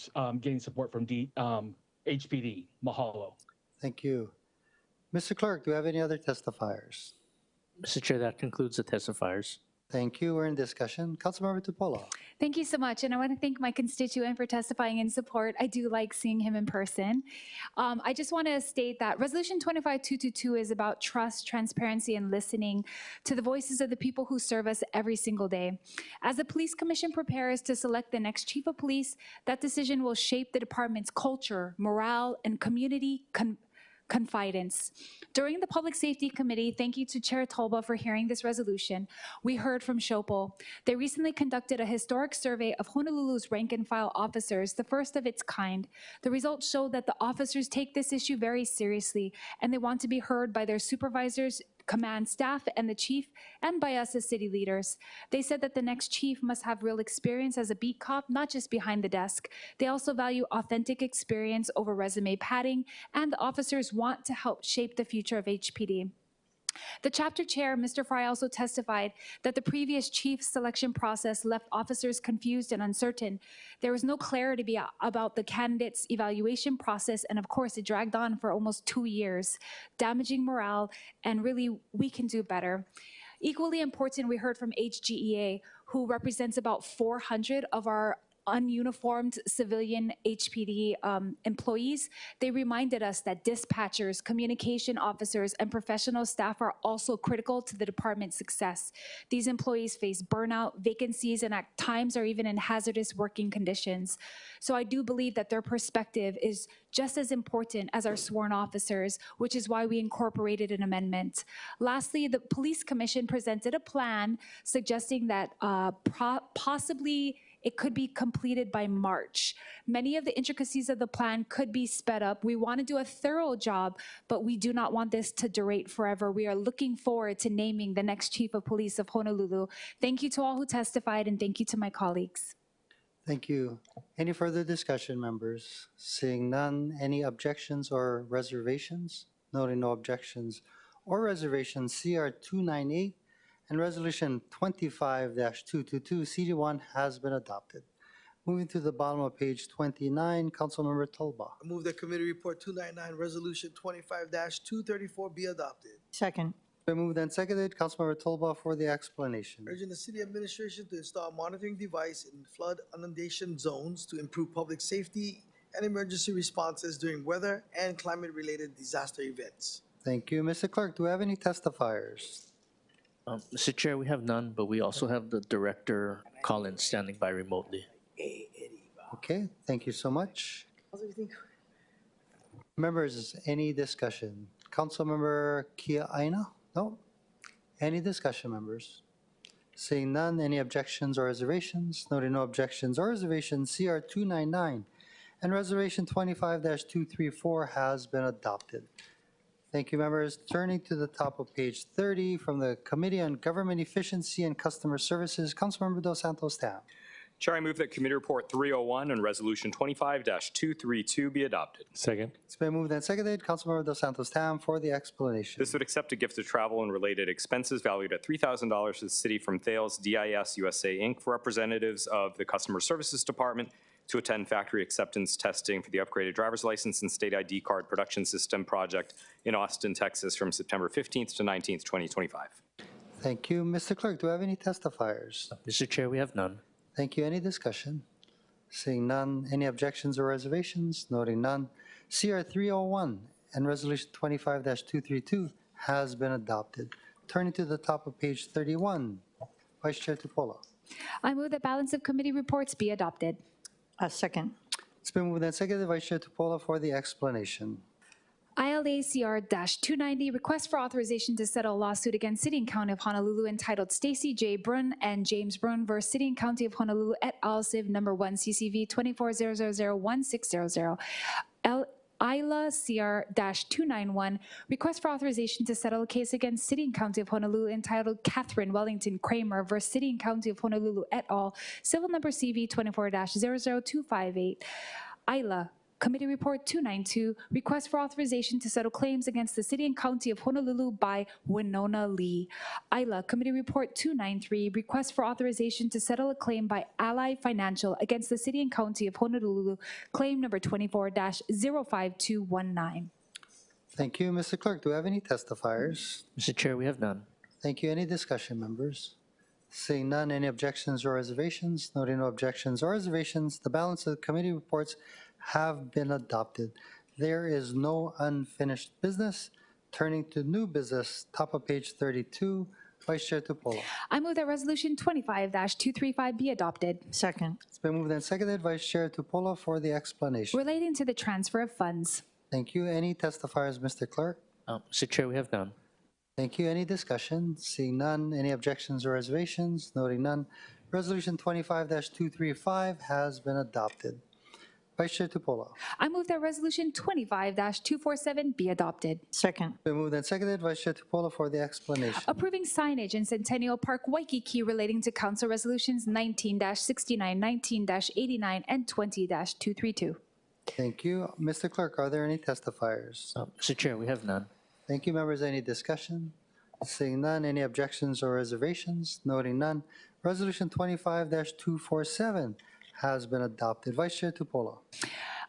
support from HPD. Mahalo.
Thank you. Mr. Clerk, do we have any other testifiers?
Mr. Chair, that concludes the testifiers.
Thank you. We're in discussion. Councilmember Tupola.
Thank you so much. And I want to thank my constituent for testifying in support. I do like seeing him in person. I just want to state that Resolution 25-222 is about trust, transparency, and listening to the voices of the people who serve us every single day. As the Police Commission prepares to select the next chief of police, that decision will shape the department's culture, morale, and community confidence. During the Public Safety Committee, thank you to Chair Tolba for hearing this resolution. We heard from Shopal. They recently conducted a historic survey of Honolulu's rank and file officers, the first of its kind. The results show that the officers take this issue very seriously, and they want to be heard by their supervisors, command staff, and the chief, and by us as city leaders. They said that the next chief must have real experience as a beat cop, not just behind the desk. They also value authentic experience over resume padding, and the officers want to help shape the future of HPD. The chapter chair, Mr. Fry, also testified that the previous chief selection process left officers confused and uncertain. There was no clarity about the candidate's evaluation process, and of course it dragged on for almost 2 years, damaging morale, and really we can do better. Equally important, we heard from HGEA, who represents about 400 of our ununiformed civilian HPD employees, they reminded us that dispatchers, communication officers, and professional staff are also critical to the department's success. These employees face burnout, vacancies, and at times are even in hazardous working conditions. So I do believe that their perspective is just as important as our sworn officers, which is why we incorporated an amendment. Lastly, the Police Commission presented a plan suggesting that possibly it could be completed by March. Many of the intricacies of the plan could be sped up. We want to do a thorough job, but we do not want this to durate forever. We are looking forward to naming the next Chief of Police of Honolulu. Thank you to all who testified, and thank you to my colleagues.
Thank you. Any further discussion, members? Seeing none, any objections or reservations? Noting no objections or reservations, CR-298 and Resolution 25-222, CD1 has been adopted. Moving to the bottom of page 29, Councilmember Tolba.
I move that Committee Report 299, Resolution 25-234 be adopted.
Second.
Been moved and seconded. Councilmember Tolba for the explanation.
Urging the city administration to install a monitoring device in flood inundation zones to improve public safety and emergency responses during weather and climate-related disaster events.
Thank you. Mr. Clerk, do we have any testifiers?
Mr. Chair, we have none, but we also have the Director Collins standing by remotely.
Okay, thank you so much. Members, any discussion? Councilmember Kia Aina? No? Any discussion, members? Seeing none, any objections or reservations? Noting no objections or reservations, CR-299 and Resolution 25-234 has been adopted. Thank you, members. Turning to the top of page 30 from the Committee on Government Efficiency and Customer Services, Councilmember Dos Santos Tam.
Chair, I move that Committee Report 301 and Resolution 25-232 be adopted.
Second.
It's been moved and seconded. Councilmember Dos Santos Tam for the explanation.
This would accept a gift of travel and related expenses valued at $3,000 to the city from Thales DIS USA Inc. for representatives of the Customer Services Department to attend factory acceptance testing for the upgraded driver's license and state ID card production system project in Austin, Texas from September 15th to 19th, 2025.
Thank you. Mr. Clerk, do we have any testifiers?
Mr. Chair, we have none.
Thank you. Any discussion? Seeing none, any objections or reservations? Noting none, CR-301 and Resolution 25-232 has been adopted. Turning to the top of page 31, Vice Chair Tupola.
I move that balance of committee reports be adopted.
Second.
It's been moved and seconded. Vice Chair Tupola for the explanation.
ILACR-290 Request for authorization to settle lawsuit against City and County of Honolulu entitled Stacy J, Bruhn and James Bruhn versus City and County of Honolulu et al. Civ number 1 CCV 24-000-1600. ILACR-291 Request for authorization to settle a case against City and County of Honolulu entitled Katherine Wellington Kramer versus City and County of Honolulu et al. Civil number CV 24-00258. ILA Committee Report 292, Request for authorization to settle claims against the City and County of Honolulu by Winona Lee. ILA Committee Report 293, Request for authorization to settle a claim by Ally Financial against the City and County of Honolulu, claim number 24-05219.
Thank you. Mr. Clerk, do we have any testifiers?
Mr. Chair, we have none.
Thank you. Any discussion, members? Seeing none, any objections or reservations? Noting no objections or reservations, the balance of the committee reports have been adopted. There is no unfinished business. Turning to new business, top of page 32, Vice Chair Tupola.
I move that Resolution 25-235 be adopted.
Second.
It's been moved and seconded. Vice Chair Tupola for the explanation.
Relating to the transfer of funds.
Thank you. Any testifiers, Mr. Clerk?
Mr. Chair, we have none.
Thank you. Any discussion? Seeing none. Any objections or reservations? Noting none. Resolution 25-235 has been adopted. Vice Chair Tupola.
I move that Resolution 25-247 be adopted.
Second.
Been moved and seconded. Vice Chair Tupola for the explanation.
Approving signage in Centennial Park, Waikiki relating to Council Resolutions 19-69, 19-89, and 20-232.
Thank you. Mr. Clerk, are there any testifiers?
Mr. Chair, we have none.
Thank you, members. Any discussion? Seeing none, any objections or reservations? Noting none, Resolution 25-247 has been adopted. Vice Chair Tupola.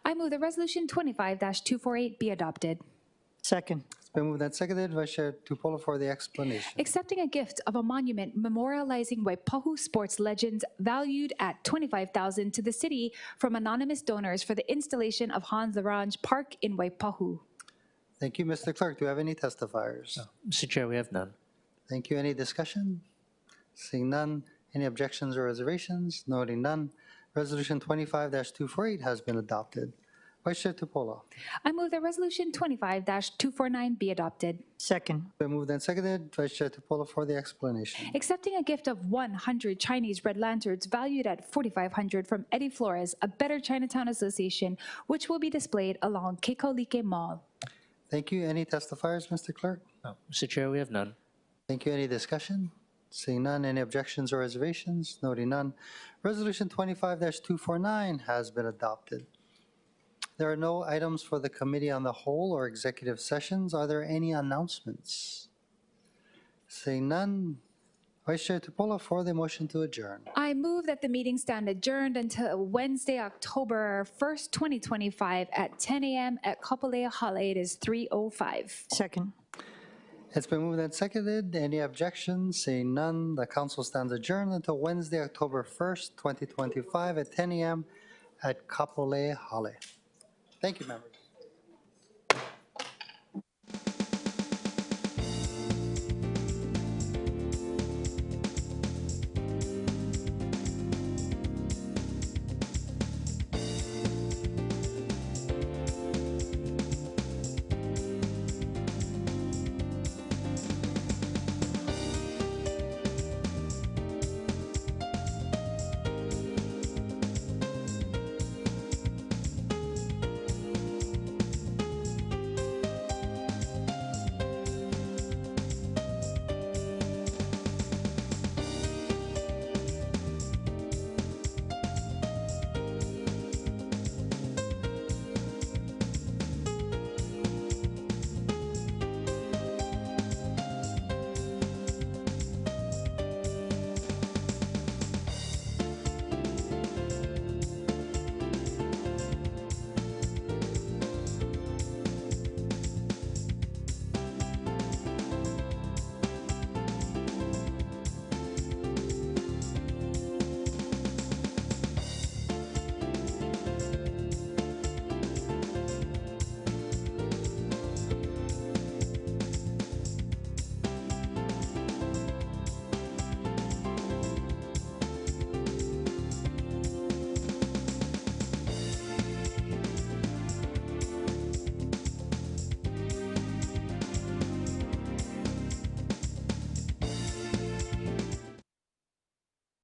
I move that Resolution 25-248 be adopted.
Second.
It's been moved and seconded. Vice Chair Tupolo for the explanation.
Accepting a gift of a monument memorializing Waipahu sports legends valued at $25,000 to the city from anonymous donors for the installation of Hans Larange Park in Waipahu.
Thank you, Mr. Clerk. Do we have any testifiers?
Mr. Chair, we have none.
Thank you. Any discussion? Seeing none. Any objections or reservations? Noting none. Resolution 25-248 has been adopted. Vice Chair Tupolo.
I move that Resolution 25-249 be adopted.
Second.
Been moved and seconded. Vice Chair Tupolo for the explanation.
Accepting a gift of 100 Chinese red lanterns valued at $4,500 from Eddie Flores, a Better Chinatown Association, which will be displayed along Keikaulike Mall.
Thank you. Any testifiers, Mr. Clerk?
No. Mr. Chair, we have none.
Thank you. Any discussion? Seeing none. Any objections or reservations? Noting none. Resolution 25-249 has been adopted. There are no items for the Committee on the Whole or executive sessions. Are there any announcements? Seeing none. Vice Chair Tupolo for the motion to adjourn.
I move that the meeting stand adjourned until Wednesday, October 1st, 2025 at 10 a.m. at Kapolea Hale. It is 3:05.
Second.
It's been moved and seconded. Any objections? Seeing none, the council stands adjourned until Wednesday, October 1st, 2025 at 10 a.m. at Kapolea Hale. Thank you, members.